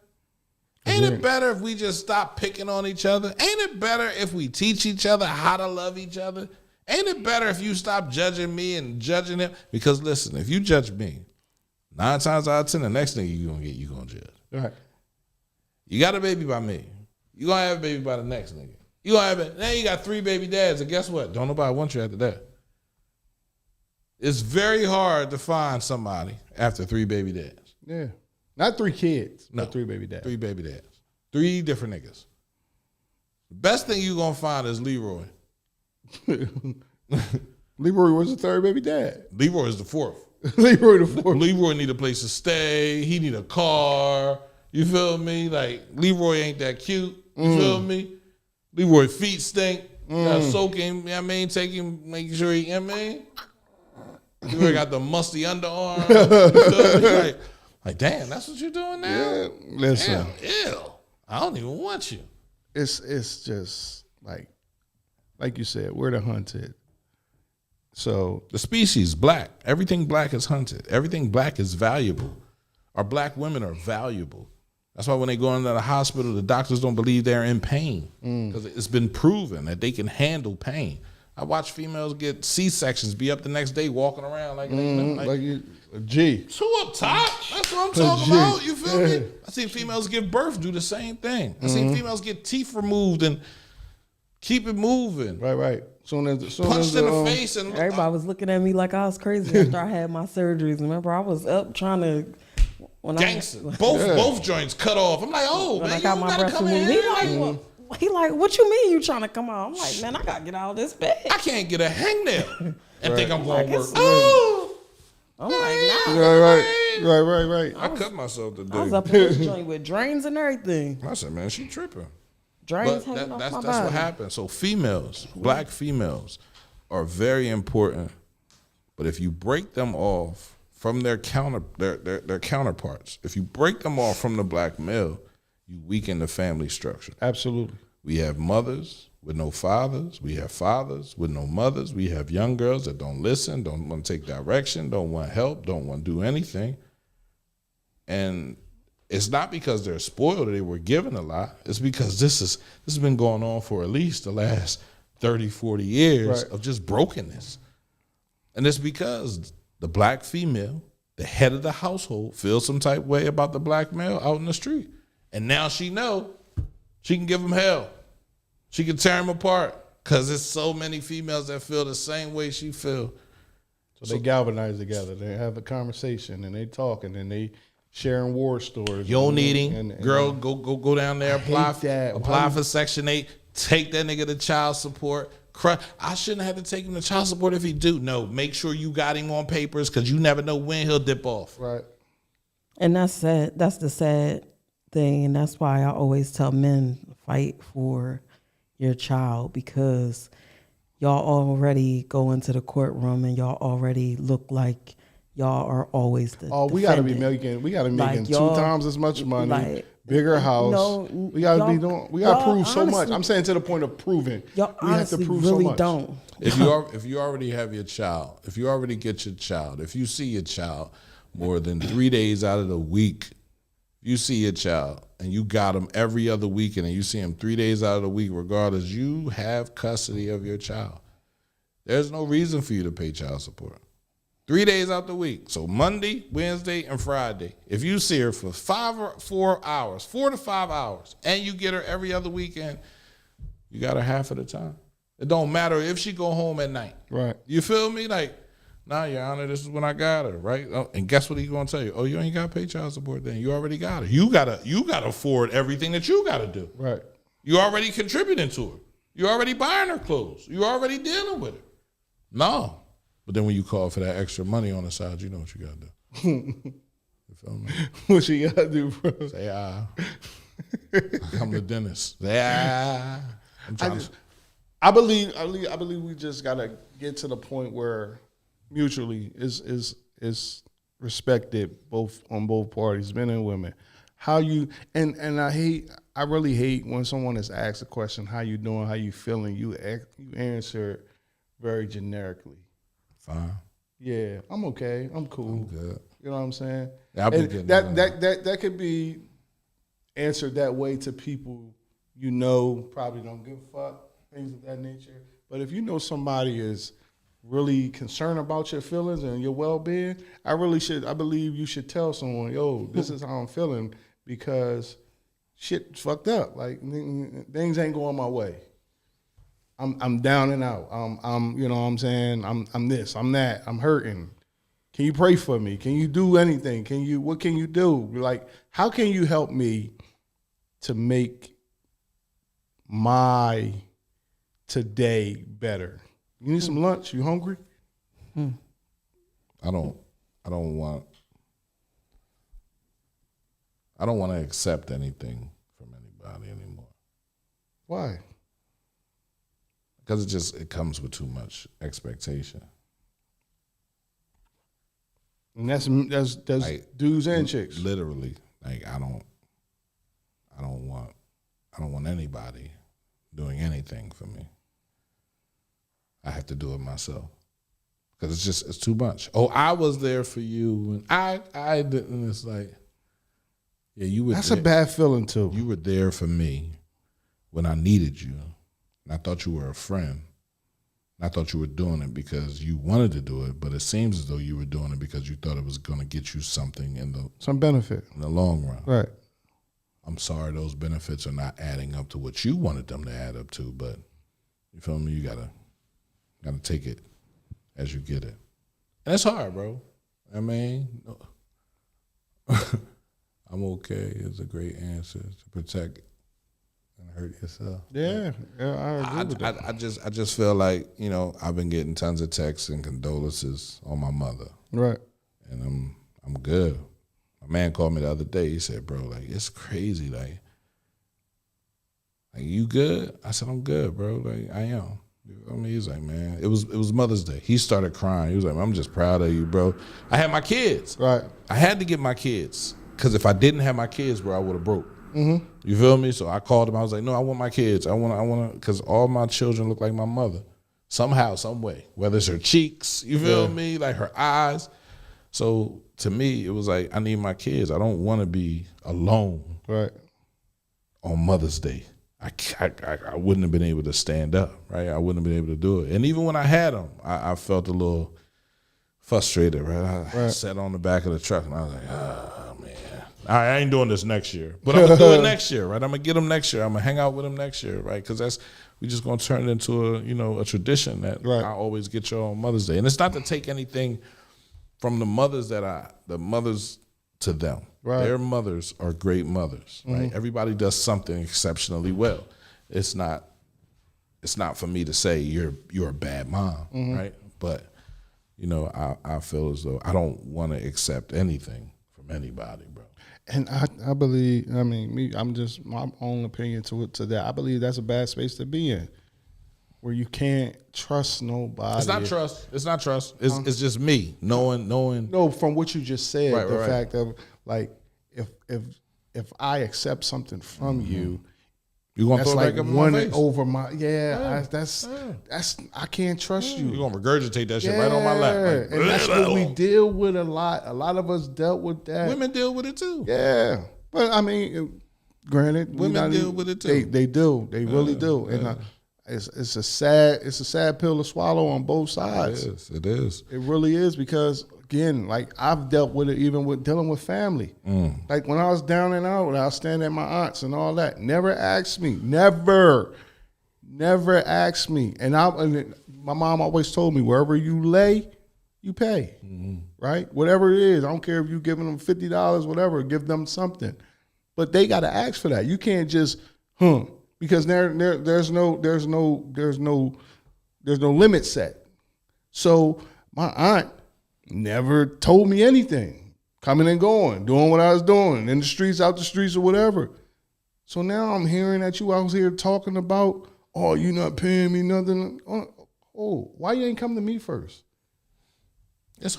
Ain't it better if we just stop picking on each other? Ain't it better if we teach each other how to love each other? Ain't it better if you stop judging me and judging him? Because listen, if you judge me, 9 times out of 10, the next thing you're going to get, you're going to judge. All right. You got a baby by me. You're going to have a baby by the next nigga. You gonna have it. Now you got 3 baby dads, and guess what? Don't nobody want you after that. It's very hard to find somebody after 3 baby dads. Yeah. Not 3 kids, no. But 3 baby dads. 3 baby dads. 3 different niggas. The best thing you gonna find is Leroy. Leroy was the 3rd baby dad. Leroy is the 4th. Leroy the 4th. Leroy need a place to stay. He need a car. You feel me? Like, Leroy ain't that cute. You feel me? Leroy feet stink. Gotta soak him, you know what I mean? Take him, make sure he, you know what I mean? Leroy got the musty underarm. You feel me? Like, damn, that's what you're doing now? Yeah, listen. Damn, ew. I don't even want you. It's just like you said, we're the hunted. So the species, black. Everything black is hunted. Everything black is valuable. Our black women are valuable. That's why when they go into the hospital, the doctors don't believe they're in pain because it's been proven that they can handle pain. I watch females get C-sections, be up the next day walking around like you, a G. Too up top. That's what I'm talking about. You feel me? I seen females give birth, do the same thing. I seen females get teeth removed and keep it moving. Right. Punched in the face. And everybody was looking at me like I was crazy after I had my surgeries. Remember, I was up trying to... Gangster. Both joints cut off. I'm like, oh, when man, I got my breath removed. He like, what you mean you trying to come out? I'm like, man, I got to get out of this bed. I can't get a hangnail and think I'm going to work. I'm like, nah. Right. I cut myself today. I was up in this joint with drains and everything. I said, man, she tripping. Drains but hanging off my that's body. what happens. So females, black females, are very important. But if you break them off from their counterparts. If you break them off from the black male, you weaken the family structure. Absolutely. We have mothers with no fathers. We have fathers with no mothers. We have young girls that don't listen, don't want to take direction, don't want help, don't want to do anything. And it's not because they're spoiled or they were given a lot. It's because this has been going on for at least the last 30, 40 years of just brokenness. And it's because the black female, the head of the household, feels some type of way about the black male out in the street. And now she know she can give him hell. She can tear him apart because there's so many females that feel the same way she feel. So they galvanize together. They have a conversation and they talk and then they sharing war stories. Yo needing, girl, go down there, apply for Section 8, take that nigga to child support. I shouldn't have to take him to child support if he do. No, make sure you got him on papers because you never know when he'll dip off. Right. And that's sad. That's the sad thing. And that's why I always tell men, fight for your child, because y'all already go into the courtroom and y'all already look like y'all are always the we gotta be making like 2 times as much money, like, bigger house. We gotta prove so much. I'm saying to the point of proving. Y'all we have to prove really so much. Don't. If you already have your child, if you already get your child, if you see your child more than 3 days out of the week, you see your child and you got him every other weekend and you see him 3 days out of the week, regardless, you have custody of your child. There's no reason for you to pay child support. 3 days out the week. So Monday, Wednesday, and Friday. If you see her for 4 to 5 hours, and you get her every other weekend, you got her half of the time. It don't matter if she go home at night. Right. You feel me? Like, nah, Your Honor, this is when I got her, right? Oh, and guess what he gonna tell you? Oh, you ain't gotta pay child support then. You already got her. You gotta afford everything that you gotta do. Right. You already contributing to her. You already buying her clothes. You already dealing with her. No. But then when you call for that extra money on the side, you know what you gotta do. You feel me? What she gotta do, bro? Say, I'm the dentist. Say, I believe we just gotta get to the point where mutually is respected on both parties, men and women. How you and I really hate when someone is asked a question, how you doing, how you feeling, you answer very generically. Fine. Yeah, I'm okay. I'm cool. I'm good. You know what I'm saying? Yeah, I've been getting that could be answered that way to people probably don't give a fuck, things of that nature. But if you know somebody is really concerned about your feelings and your well-being, I believe you should tell someone, yo, this is how I'm feeling because shit's fucked up. Like things ain't going my way. I'm down and out. I'm you know what I'm saying? I'm this, I'm that, I'm hurting. Can you pray for me? Can you do anything? What can you do? Like, how can you help me to make my today better? You need some lunch? You hungry? I don't want to accept anything from anybody anymore. Why? Because it comes with too much expectation. And that's like, dudes and chicks. Literally, like I don't want anybody doing anything for me. I have to do it myself because it's too much. Oh, I was there for you, and I didn't. It's like, yeah, you were. That's a bad feeling too. You were there for me when I needed you, and I thought you were a friend. And I thought you were doing it because you wanted to do it, but it seems as though you were doing it because you thought it was going to get you something some benefit in the long run. Right. I'm sorry, those benefits are not adding up to what you wanted them to add up to, but you feel me? You gotta take it as you get it. And it's hard, bro. I mean, I'm okay is a great answer to protect and hurt yourself. Yeah, I agree with that. I just feel like, I've been getting tons of texts and condolences on my mother. Right. And I'm good. A man called me the other day. He said, bro, like, it's crazy. Like you good? I said, I'm good, bro. Like, I am. I mean, he's like, man, it was Mother's Day. He started crying. He was like, I'm just proud of you, bro. I had my kids. Right. I had to get my kids because if I didn't have my kids, bro, I would have broke. Mm-hmm. You feel me? So I called him. I was like, no, I want my kids. I want to, because all my children look like my mother somehow, some way. Whether it's her cheeks, you feel me, like her eyes. So to me, it was like, I need my kids. I don't want to be alone. Right. On Mother's Day. I wouldn't have been able to stand up, right? I wouldn't have been able to do it. And even when I had them, I felt a little frustrated, right? I sat on the back of the truck and I was like, oh, man. I ain't doing this next year. But I'm going to do it next year, right? I'm going to get them next year. I'm going to hang out with them next year, right? Because we just going to turn it into a tradition that I always get you on Mother's Day. And it's not to take anything from the mothers to them. Right. Their mothers are great mothers, right? Everybody does something exceptionally well. It's not for me to say you're a bad mom, right? But I feel as though I don't want to accept anything from anybody, bro. And I believe, I mean, I'm just my own opinion to that. I believe that's a bad space to be in, where you can't trust nobody. It's not trust. It's just me knowing. No, from what you just said, the right. fact of like, if I accept something from you, you gonna throw like it back up one in my face? over my that's I can't trust you. You gonna regurgitate that shit right on my lap, like, and that's what we deal with a lot. A lot of us dealt with that. Women deal with it too. Yeah, but I mean, granted, women deal with it too. They do. They really do. And it's a sad pill to swallow on both sides. It is. It really is, because again, like I've dealt with it even with dealing with family. Like when I was down and out, I was standing at my aunt's and all that. Never asked me. Never asked me. And my mom always told me, wherever you lay, you pay. Right? Whatever it is. I don't care if you're giving them $50, whatever, give them something. But they gotta ask for that. You can't just, because there's no limit set. So my aunt never told me anything, coming and going, doing what I was doing, in the streets, out the streets, or whatever. So now I'm hearing that you out here talking about, oh, you not paying me nothing. Oh, why you ain't come to me first?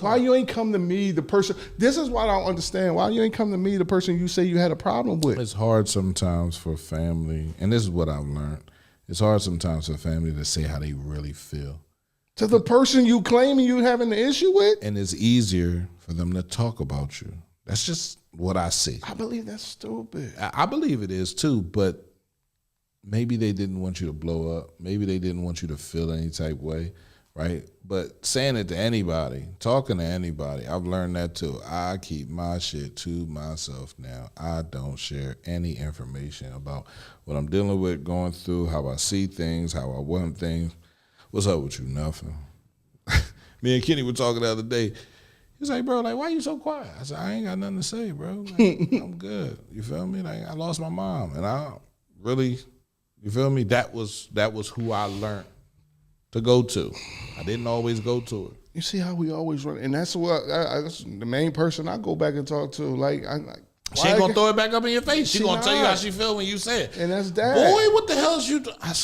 Why you ain't come to me, the person? This is what I don't understand. Why you ain't come to me, the person you say you had a problem with? It's hard sometimes for family, and this is what I've learned. It's hard sometimes for family to say how they really feel to the person you claiming you having the issue with. And it's easier for them to talk about you. That's just what I see. I believe that's stupid. I believe it is too, but maybe they didn't want you to blow up. Maybe they didn't want you to feel any type way. Right? But saying it to anybody, talking to anybody, I've learned that too. I keep my shit to myself now. I don't share any information about what I'm dealing with, going through, how I see things, how I want things. What's up with you? Nothing. Me and Kenny were talking the other day. He's like, bro, like, why you so quiet? I said, I ain't got nothing to say, bro. Like, I'm good. You feel me? Like, I lost my mom, and I really, you feel me? That was who I learned to go to. I didn't always go to her. You see how we always run, and that's what that's the main person I go back and talk to. Like, she ain't gonna throw it back up in your face. She gonna tell you how she feel when you say it. And that's that. Boy, what the hell is you? I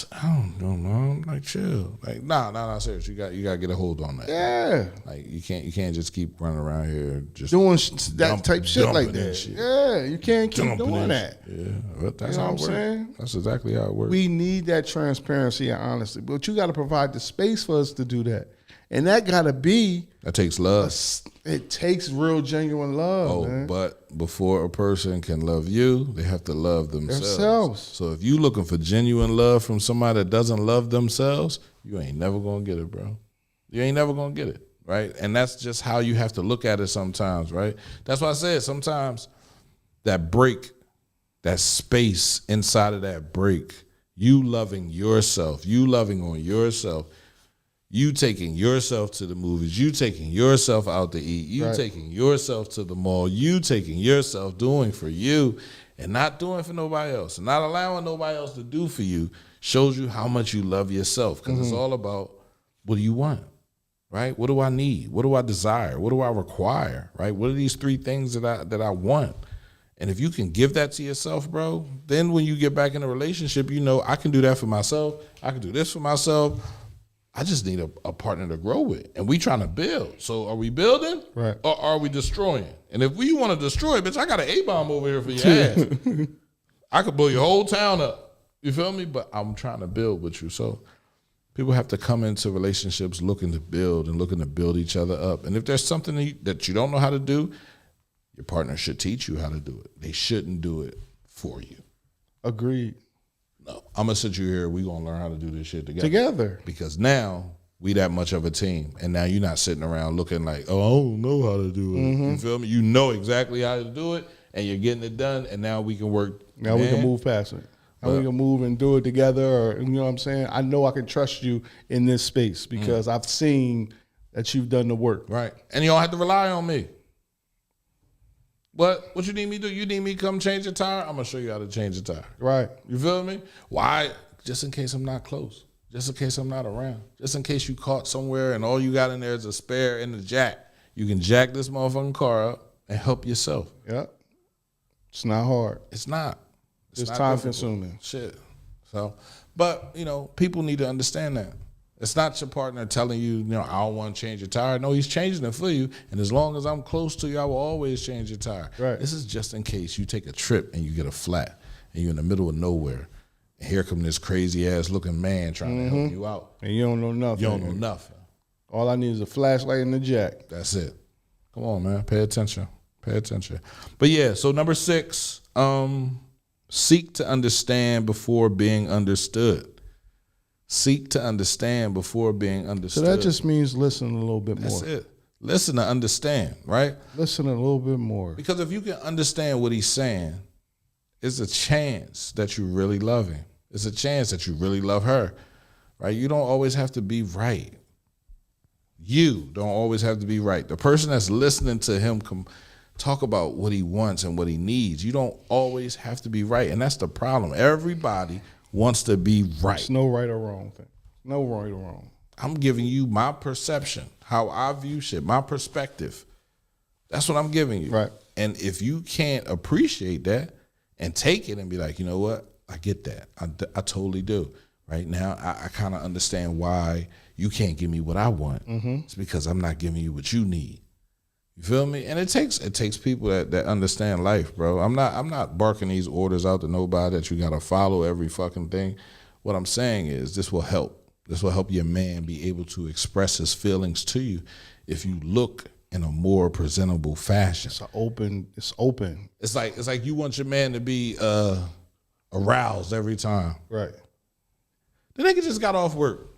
don't know. I'm like, chill. Like, nah, serious. You gotta get a hold on that. Yeah. Like, you can't just keep running around here just doing that type shit like that. Shit. Yeah, you can't keep doing that. Yeah, but that's you know how what I'm saying. That's exactly how it works. We need that transparency and honesty, but you got to provide the space for us to do that, and that got to be. That takes love. It takes real, genuine love. Man. But before a person can love you, they have to love themselves. So if you looking for genuine love from somebody that doesn't love themselves, you ain't never gonna get it, bro. You ain't never gonna get it, right? And that's just how you have to look at it sometimes, right? That's why I said sometimes that break, that space inside of that break, you loving yourself, you loving on yourself, you taking yourself to the movies, you taking yourself out to eat, you taking yourself to the mall, you taking yourself doing for you and not doing for nobody else and not allowing nobody else to do for you shows you how much you love yourself, because it's all about, what do you want, right? What do I need? What do I desire? What do I require, right? What are these 3 things that I want? And if you can give that to yourself, bro, then when you get back in a relationship, you know, I can do that for myself. I can do this for myself. I just need a partner to grow with. And we trying to build. So are we building? Right. Or are we destroying? And if we want to destroy, bitch, I got an A-bomb over here for your ass. I could blow your whole town up. You feel me? But I'm trying to build with you. So people have to come into relationships looking to build and looking to build each other up. And if there's something that you don't know how to do, your partner should teach you how to do it. They shouldn't do it for you. Agreed. No, I'm gonna sit you here. We gonna learn how to do this shit Together. because now we that much of a team, and now you're not sitting around looking like, oh, I don't know how to do it. You feel me? You know exactly how to do it, and you're getting it done. And now we can work. Now we can move past it. Now we can move and do it together. Or, you know what I'm saying? I know I can trust you in this space because I've seen that you've done the work. Right, and you don't have to rely on me. What you need me to do? You need me to come change your tire? I'm gonna show you how to change the tire. Right. You feel me? Why? Just in case I'm not close. Just in case I'm not around. Just in case you caught somewhere and all you got in there is a spare and a jack. You can jack this motherfucking car up and help yourself. Yep. It's not hard. It's not. It's not time difficult. consuming. Shit. So, but people need to understand that. It's not your partner telling you, I don't want to change your tire. No, he's changing it for you. And as long as I'm close to you, I will always change your tire. Right. This is just in case you take a trip and you get a flat and you're in the middle of nowhere. And here come this crazy ass looking man trying to help you out. And you don't know nothing. You don't know nothing. All I need is a flashlight and a jack. That's it. Come on, man. Pay attention. Pay attention. But yeah, so number 6, seek to understand before being understood. Seek to understand before being understood. So that just means listen a little bit more. That's it. Listen to understand, right? Listen a little bit more. Because if you can understand what he's saying, it's a chance that you really love him. It's a chance that you really love her, right? You don't always have to be right. You don't always have to be right. The person that's listening to him talk about what he wants and what he needs, you don't always have to be right. And that's the problem. Everybody wants to be right. There's no right or wrong thing. No right or wrong. I'm giving you my perception, how I view shit, my perspective. That's what I'm giving you. Right. And if you can't appreciate that and take it and be like, you know what? I get that. I totally do. Right now, I kind of understand why you can't give me what I want. It's because I'm not giving you what you need. You feel me? And it takes people that understand life, bro. I'm not barking these orders out to nobody that you gotta follow every fucking thing. What I'm saying is this will help. This will help your man be able to express his feelings to you if you look in a more presentable fashion. It's open. It's like you want your man to be aroused every time. Right. The nigga just got off work.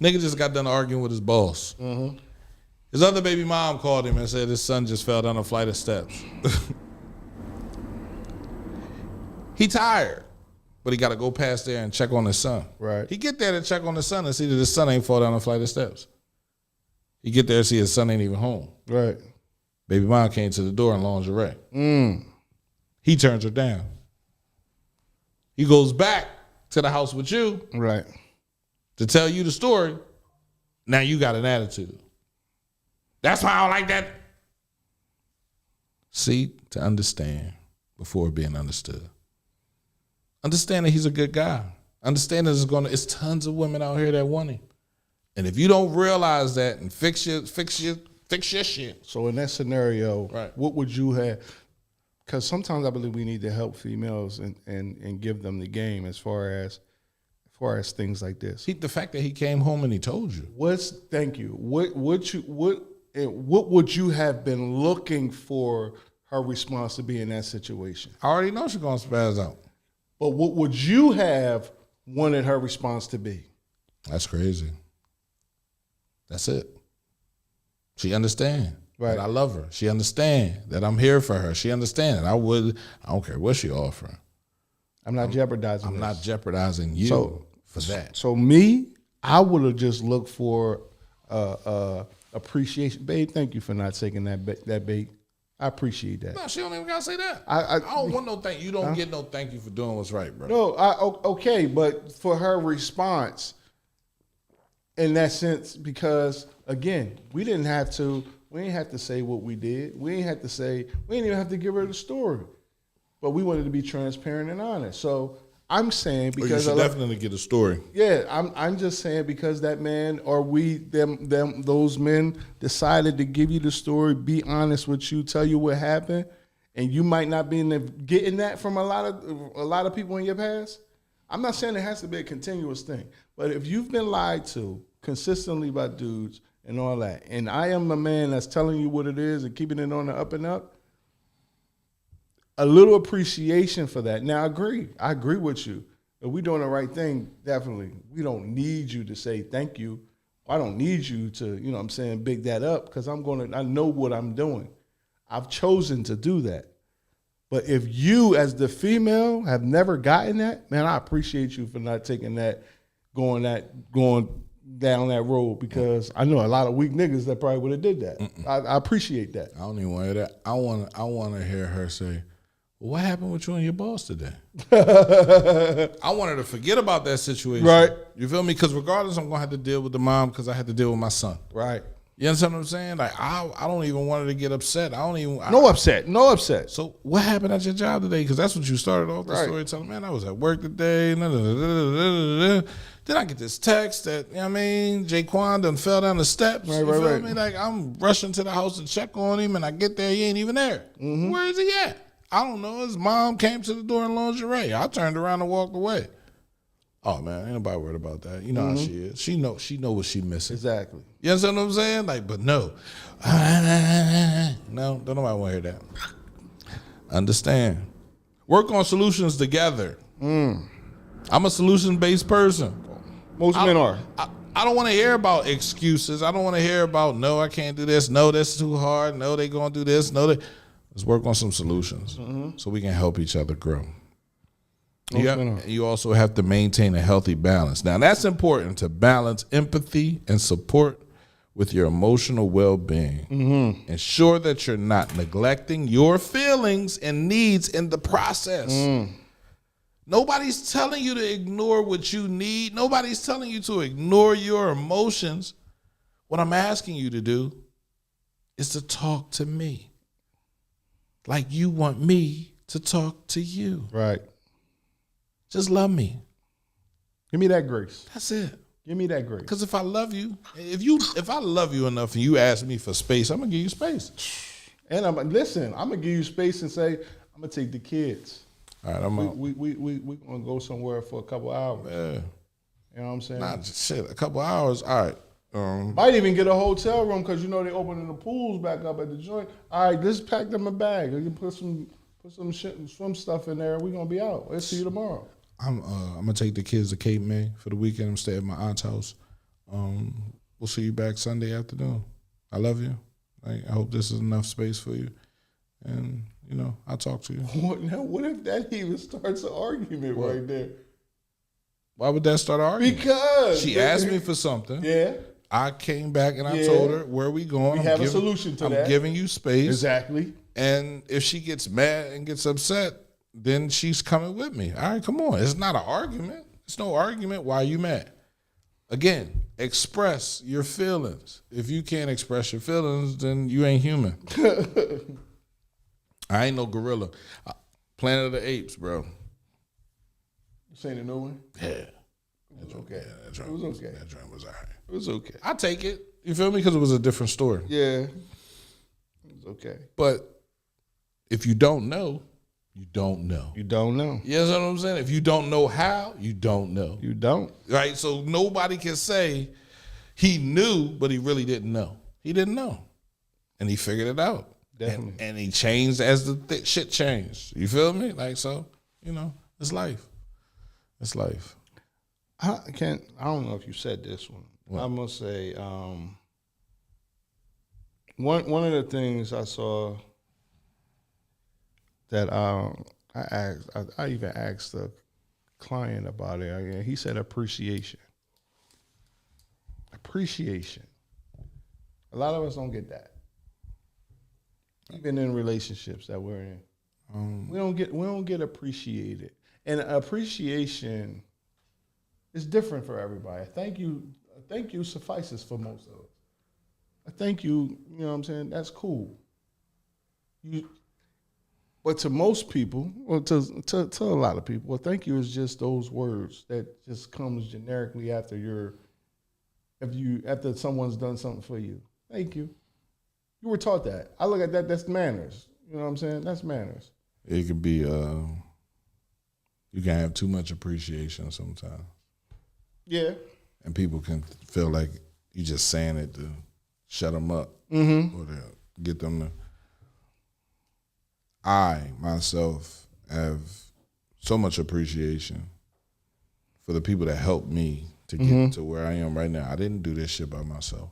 Nigga just got done arguing with his boss. His other baby mom called him and said his son just fell down a flight of steps. He tired, but he got to go past there and check on his son. Right. He get there to check on his son and see that his son ain't fall down a flight of steps. He get there and see his son ain't even home. Right. Baby mom came to the door in lingerie. He turns her down. He goes back to the house with you Right. to tell you the story. Now you got an attitude. That's why I don't like that. Seek to understand before being understood. Understand that he's a good guy. Understand that it's tons of women out here that want him. And if you don't realize that and fix your shit. So in that scenario, Right. What would you have? Because sometimes I believe we need to help females and give them the game as far as things like this. The fact that he came home and he told you. Thank you. What would you have been looking for her response to be in that situation? I already know she's gonna spaz out. But what would you have wanted her response to be? That's crazy. That's it. She understand that I love her. She understand that I'm here for her. She understand that I don't care what she offering. I'm not jeopardizing I'm this. not jeopardizing you for that. So me, I would have just looked for appreciation. Babe, thank you for not taking that bait. I appreciate that. No, she don't even gotta say that. I don't want no thank you. You don't get no thank you for doing what's right, bro. No, okay, but for her response in that sense, because again, we didn't have to say what we did. We didn't even have to give her the story. But we wanted to be transparent and honest. So I'm saying Or you because should definitely get a story. yeah, I'm just saying because that man or those men decided to give you the story, be honest with you, tell you what happened, and you might not be getting that from a lot of people in your past. I'm not saying it has to be a continuous thing, but if you've been lied to consistently by dudes and all that, and I am a man that's telling you what it is and keeping it on the up and up, a little appreciation for that. Now, I agree with you. If we're doing the right thing, definitely. We don't need you to say thank you. I don't need you to, you know what I'm saying, big that up because I know what I'm doing. I've chosen to do that. But if you, as the female, have never gotten that, man, I appreciate you for not taking that, going down that road because I know a lot of weak niggas that probably would have did that. I appreciate that. I don't even want to hear that. I want to hear her say, what happened with you and your boss today? I want her to forget about that situation. Right. You feel me? Because regardless, I'm going to have to deal with the mom because I had to deal with my son. Right. You understand what I'm saying? Like, I don't even want her to get upset. No upset. So what happened at your job today? Because that's what you started off the story telling. Man, I was at work today. Then I get this text that, you know what I mean, Jaquan done fell down the steps. Right, you right, feel right. me? Like, I'm rushing to the house to check on him, and I get there, he ain't even there. Where is he at? I don't know. His mom came to the door in lingerie. I turned around and walked away. Oh man, ain't nobody worried about that. You know how she is. She know what she missing. Exactly. You understand what I'm saying? Like, but no. No, don't nobody want to hear that. Understand. Work on solutions together. I'm a solution-based person. Most men are. I don't want to hear about excuses. I don't want to hear about, no, I can't do this. No, that's too hard. No, they going to do this. No, let's work on some solutions so we can help each other grow. You also have to maintain a healthy balance. Now, that's important to balance empathy and support with your emotional well-being. Ensure that you're not neglecting your feelings and needs in the process. Nobody's telling you to ignore what you need. Nobody's telling you to ignore your emotions. What I'm asking you to do is to talk to me like you want me to talk to you. Right. Just love me. Give me that grace. That's it. Give me that grace. Because if I love you, if I love you enough and you ask me for space, I'm gonna give you space. And I'm gonna give you space and say, I'm gonna take the kids. All right, I'm out. We gonna go somewhere for a couple hours. Yeah. You know what I'm saying? Nah, shit, a couple hours. All right. Might even get a hotel room because you know they opening the pools back up at the joint. All right, just pack them a bag. You can put some shit, swim stuff in there. We're gonna be out. We'll see you tomorrow. I'm gonna take the kids to Cape May for the weekend. I'm staying at my aunt's house. We'll see you back Sunday afternoon. I love you. I hope this is enough space for you. And, you know, I'll talk to you. What if that even starts an argument right there? Why would that start an argument? Because she asked me for something. Yeah. I came back and I told her, where are we going? We have a solution to that. I'm giving you space. Exactly. And if she gets mad and gets upset, then she's coming with me. All right, come on. It's not an argument. It's no argument. Why are you mad? Again, express your feelings. If you can't express your feelings, then you ain't human. I ain't no gorilla. Planet of the Apes, bro. You seen the new one? Yeah. It was okay. It was okay. That joint was all right. It was okay. I take it. You feel me? Because it was a different story. Yeah. It was okay. But if you don't know, you don't know. You don't know. You know what I'm saying? If you don't know how, you don't know. You don't. Right? So nobody can say he knew, but he really didn't know. He didn't know. And he figured it out. Definitely. And he changed as the shit changed. You feel me? Like, so, you know, it's life. It's life. I don't know if you said this one. What? I'm gonna say one of the things I saw that I even asked the client about it. He said appreciation. Appreciation. A lot of us don't get that. Even in relationships that we're in, we don't get appreciated, and appreciation is different for everybody. Thank you suffices for most of us. A thank you, you know what I'm saying? That's cool. But to most people, well, to a lot of people, well, thank you is just those words that just comes generically after after someone's done something for you. Thank you. You were taught that. I look at that. That's manners. You know what I'm saying? That's manners. It could be. You can have too much appreciation sometimes. Yeah. And people can feel like you just saying it to shut them up or to get them to. I, myself, have so much appreciation for the people that helped me to get to where I am right now. I didn't do this shit by myself.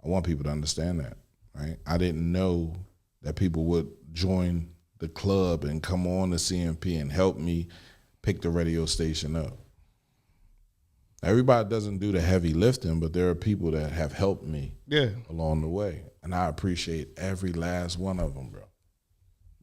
I want people to understand that, right? I didn't know that people would join the club and come on to CMP and help me pick the radio station up. Everybody doesn't do the heavy lifting, but there are people that have helped me along the way. And I appreciate every last one of them, bro.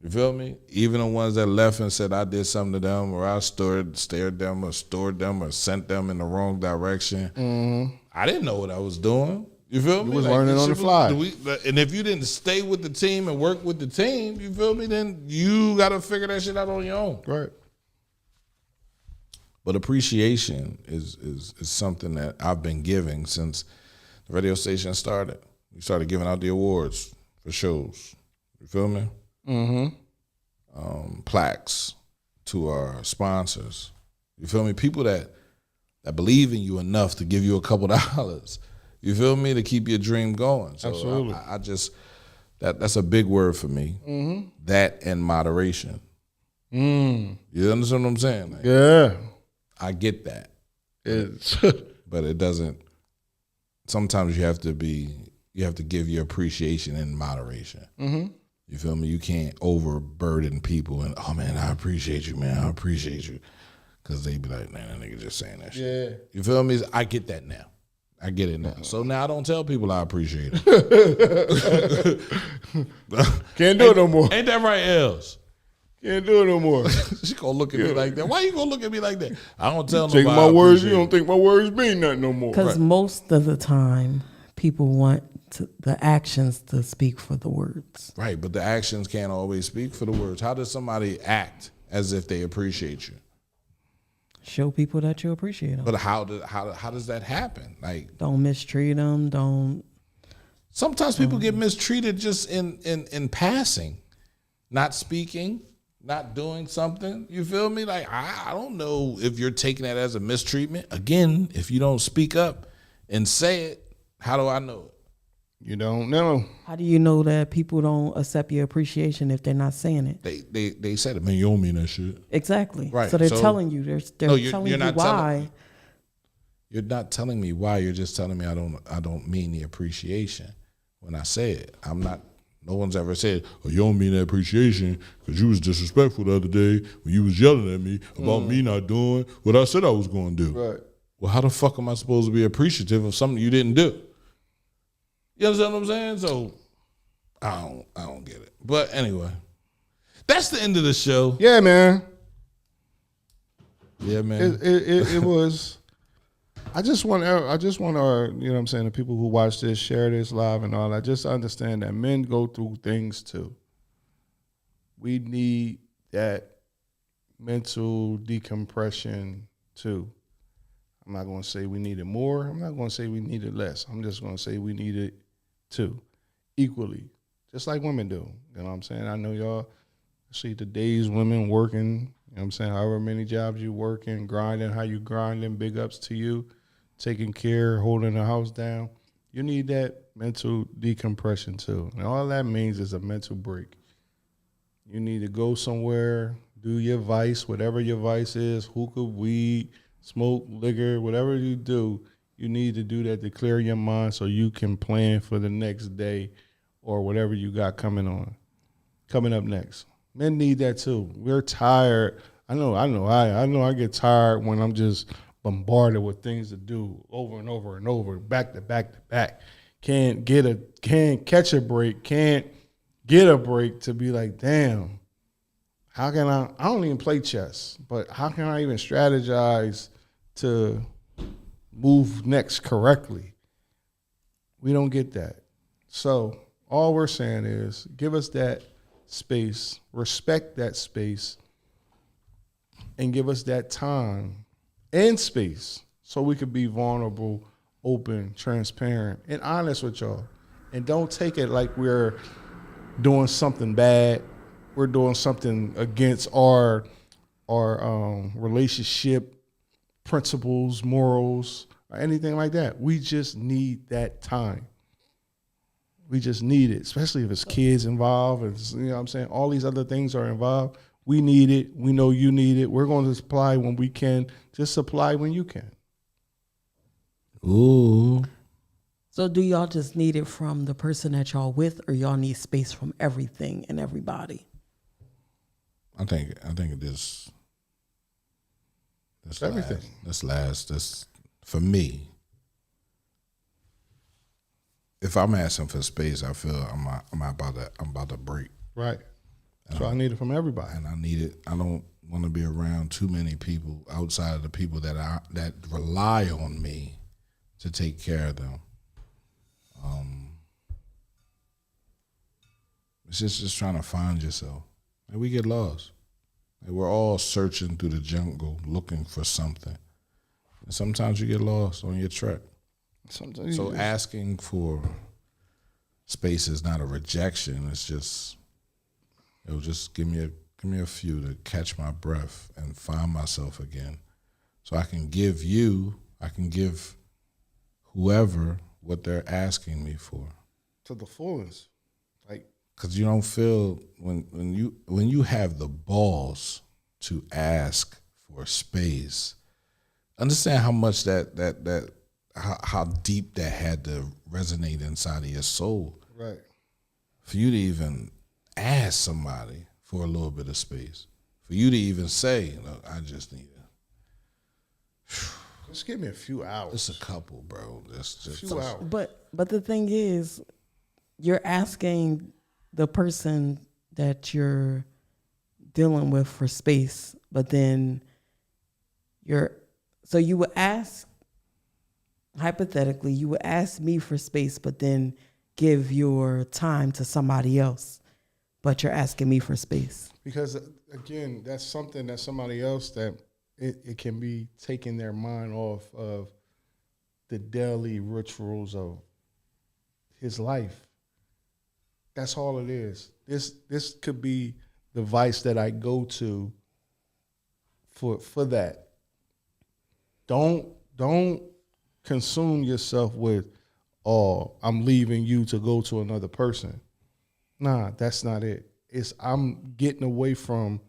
You feel me? Even the ones that left and said I did something to them or I stared them or stored them or sent them in the wrong direction. I didn't know what I was doing. You feel me? You was learning on the fly. And if you didn't stay with the team and work with the team, you feel me, then you got to figure that shit out on your own. Right. But appreciation is something that I've been giving since the radio station started. We started giving out the awards for shows. You feel me? Plaques to our sponsors. You feel me? People that believe in you enough to give you a couple $. You feel me? To keep your dream going. So absolutely. I just that's a big word for me. That and moderation. You understand what I'm saying? Like, yeah. I get that. It's but it doesn't. Sometimes you have to give your appreciation in moderation. You feel me? You can't overburden people and, oh, man, I appreciate you, man. I appreciate you. Because they be like, man, that nigga just saying that shit. Yeah. You feel me? I get that now. I get it now. So now I don't tell people I appreciate it. Can't do it no more. Ain't that right, Els? Can't do it no more. She gonna look at me like that. Why you gonna look at me like that? I don't tell nobody. Take my words. You don't think my words mean nothing no more. Because most of the time, people want the actions to speak for the words. Right, but the actions can't always speak for the words. How does somebody act as if they appreciate you? Show people that you appreciate them. But how does that happen? Like, don't mistreat them. Don't. Sometimes people get mistreated just in passing, not speaking, not doing something. You feel me? Like, I don't know if you're taking that as a mistreatment. Again, if you don't speak up and say it, how do I know it? You don't know. How do you know that people don't accept your appreciation if they're not saying it? They said it, man. You don't mean that shit. Exactly. Right. So they're telling you. They're telling you why. You're not telling me why. You're just telling me I don't mean the appreciation when I say it. I'm not. No one's ever said, "Oh, you don't mean that appreciation because you was disrespectful the other day when you was yelling at me about me not doing what I said I was going to do." Right. Well, how the fuck am I supposed to be appreciative of something you didn't do? You understand what I'm saying? So I don't get it. But anyway, that's the end of the show. Yeah, man. Yeah, man. It was. I just want our, you know what I'm saying, the people who watch this, share this live and all that, just understand that men go through things too. We need that mental decompression too. I'm not going to say we need it more. I'm not going to say we need it less. I'm just going to say we need it too, equally, just like women do. You know what I'm saying? I know y'all see today's women working, you know what I'm saying, however many jobs you working, grinding, how you grinding, big ups to you, taking care, holding the house down. You need that mental decompression too. And all that means is a mental break. You need to go somewhere, do your vice, whatever your vice is, hookah, weed, smoke, liquor, whatever you do, you need to do that to clear your mind so you can plan for the next day or whatever you got coming up next. Men need that too. We're tired. I know I get tired when I'm just bombarded with things to do over and over and over, back to back to back. Can't catch a break, can't get a break to be like, damn, how can I don't even play chess, but how can I even strategize to move next correctly? We don't get that. So all we're saying is give us that space, respect that space, and give us that time and space so we could be vulnerable, open, transparent, and honest with y'all. And don't take it like we're doing something bad. We're doing something against our relationship principles, morals, or anything like that. We just need that time. We just need it, especially if it's kids involved. And, you know what I'm saying? All these other things are involved. We need it. We know you need it. We're going to supply when we can. Just supply when you can. Ooh. So do y'all just need it from the person that y'all with, or y'all need space from everything and everybody? I think it is. That's everything. That's for me. If I'm asking for space, I feel I'm about to break. Right. So I need it from everybody. And I need it. I don't want to be around too many people outside of the people that rely on me to take care of them. It's just trying to find yourself. And we get lost. And we're all searching through the jungle looking for something. And sometimes you get lost on your trek. Sometimes So asking for space is not a rejection. It's just, it'll just give me a few to catch my breath and find myself again. So I can give whoever what they're asking me for. to the fullest. Like, Because you don't feel when you have the balls to ask for space. Understand how much how deep that had to resonate inside of your soul. right. For you to even ask somebody for a little bit of space. For you to even say, look, I just need it. Just give me a few hours. It's a couple, bro. Just a few hours. But the thing is, you're asking the person that you're dealing with for space, but then so you would ask, hypothetically, you would ask me for space, but then give your time to somebody else, but you're asking me for space. Because, again, that's something that somebody else that it can be taking their mind off of the daily rituals of his life. That's all it is. This could be the vice that I go to for that. Don't consume yourself with, oh, I'm leaving you to go to another person. Nah, that's not it. It's I'm getting away from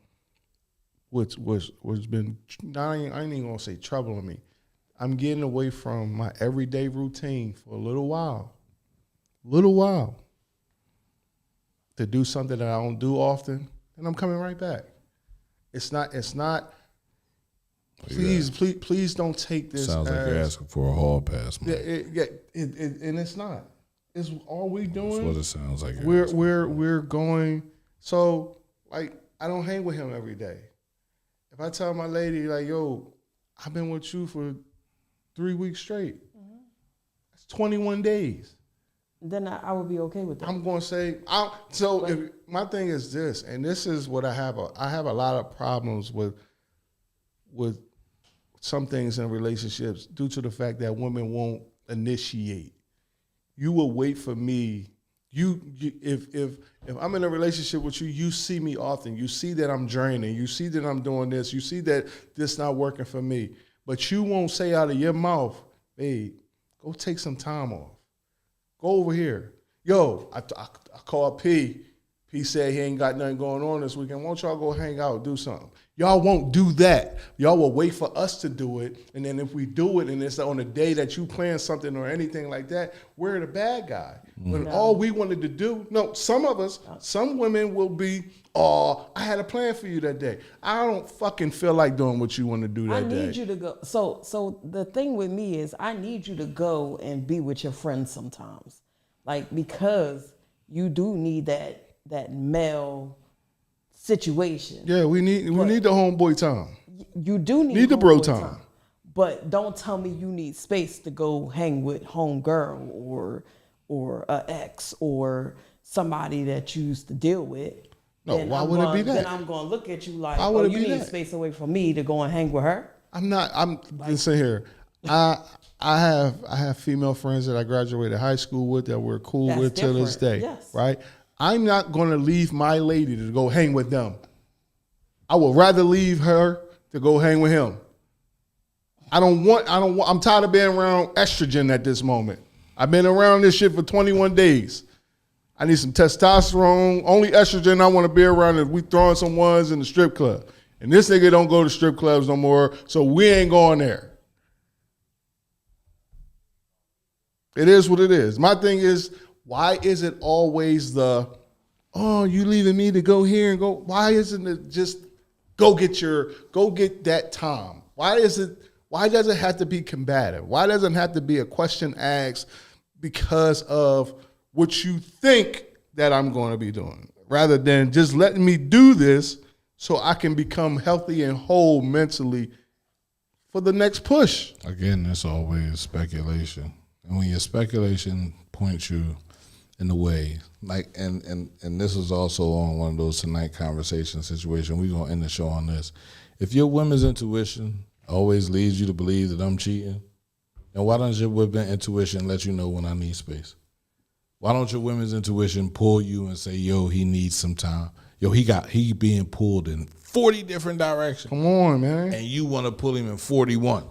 what's been, I ain't even gonna say troubling me. I'm getting away from my everyday routine for a little while to do something that I don't do often, and I'm coming right back. It's not. Please don't take this. Sounds like you're asking for a hall pass, man. And it's not. It's all we doing. That's what it sounds like. We're going. So, like, I don't hang with him every day. If I tell my lady, like, yo, I've been with you for 3 weeks straight. Mm-hmm. That's 21 days. Then I would be okay with that. I'm going to say, my thing is this, and this is what I have a lot of problems with some things in relationships due to the fact that women won't initiate. You will wait for me. If I'm in a relationship with you, you see me often. You see that I'm draining. You see that I'm doing this. You see that this not working for me. But you won't say out of your mouth, babe, go take some time off. Go over here. Yo, I called P. P said he ain't got nothing going on this weekend. Won't y'all go hang out, do something? Y'all won't do that. Y'all will wait for us to do it. And then if we do it and it's on a day that you plan something or anything like that, we're the bad guy. When all we wanted to do, some women will be, oh, I had a plan for you that day. I don't fucking feel like doing what you want to do that day. I need you to go. So the thing with me is I need you to go and be with your friends sometimes. Like, because you do need that male situation. Yeah, we need the homeboy time. You do need the bro time. But don't tell me you need space to go hang with homegirl or a ex or somebody that you used to deal with. No, why would it be that? Then I'm going to look at you like, Why would it you be need that? space away from me to go and hang with her. I'm listen here. I have female friends that I graduated high school with that we're cool That's with till this day. different. Yes. Right? I'm not going to leave my lady to go hang with them. I would rather leave her to go hang with him. I'm tired of being around estrogen at this moment. I've been around this shit for 21 days. I need some testosterone. Only estrogen I want to be around is we throwing some ones in the strip club. And this nigga don't go to strip clubs no more, so we ain't going there. It is what it is. My thing is, why is it always you leaving me to go here and go? Why isn't it just go get that time? Why does it have to be combative? Why doesn't it have to be a question asked because of what you think that I'm going to be doing, rather than just letting me do this so I can become healthy and whole mentally for the next push? Again, it's always speculation. And when your speculation points you in the way, like, and this is also on one of those tonight conversation situations, we're going to end the show on this. If your women's intuition always leads you to believe that I'm cheating, then why don't your women's intuition let you know when I need space? Why don't your women's intuition pull you and say, yo, he needs some time? Yo, he being pulled in 40 different directions. Come on, man. And you want to pull him in 41.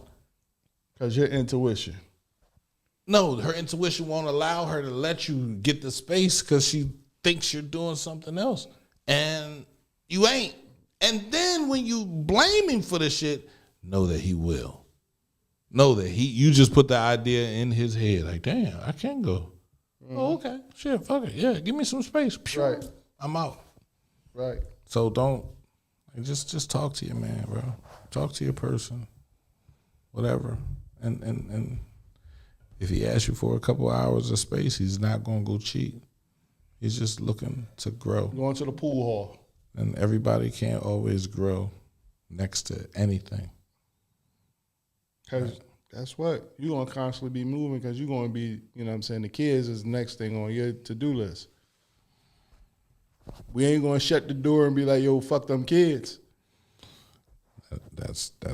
Because your intuition. No, her intuition won't allow her to let you get the space because she thinks you're doing something else. And you ain't. And then when you blame him for the shit, know that he will. Know that you just put the idea in his head. Like, damn, I can go. Oh, okay. Shit, fuck it. Yeah, give me some space. Right. I'm out. Right. So don't, just talk to your man, bro. Talk to your person. Whatever. And if he asks you for a couple hours of space, he's not going to go cheat. He's just looking to grow. Going to the pool hall. And everybody can't always grow next to anything. Because that's what. You're going to constantly be moving because you're going to be, you know what I'm saying, the kids is the next thing on your to-do list. We ain't going to shut the door and be like, yo, fuck them kids.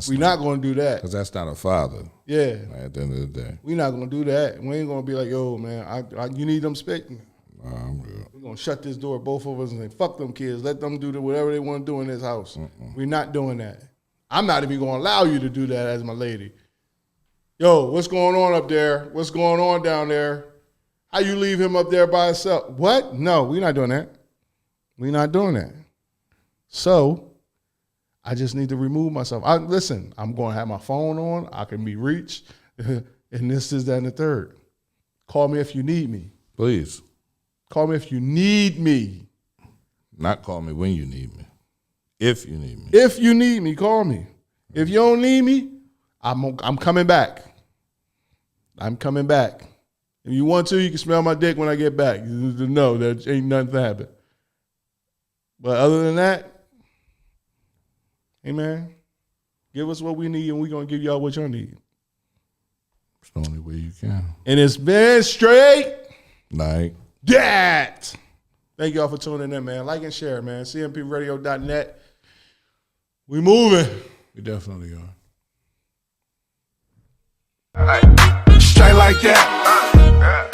We're not going to do that. Because that's not a father. Yeah. At the end of the day. We're not going to do that. We ain't going to be like, yo, man, you need them space. I'm good. We're going to shut this door, both of us, and say, fuck them kids. Let them do whatever they want to do in this house. We're not doing that. I'm not even going to allow you to do that as my lady. Yo, what's going on up there? What's going on down there? How you leave him up there by himself? What? No, we're not doing that. We're not doing that. So I just need to remove myself. Listen, I'm going to have my phone on. I can be reached. And this, that, and the third. Call me if you need me. Please. Call me if you need me. Not call me when you need me. If you need me. If you need me, call me. If you don't need me, I'm coming back. I'm coming back. If you want to, you can smell my dick when I get back. You know that ain't nothing to happen. But other than that, hey man, give us what we need and we're going to give y'all what y'all need. It's the only way you can. And it's been Str8 Like Dat. Thank y'all for tuning in, man. Like and share, man. CMPradio.net. We moving. we definitely are. Straight like that.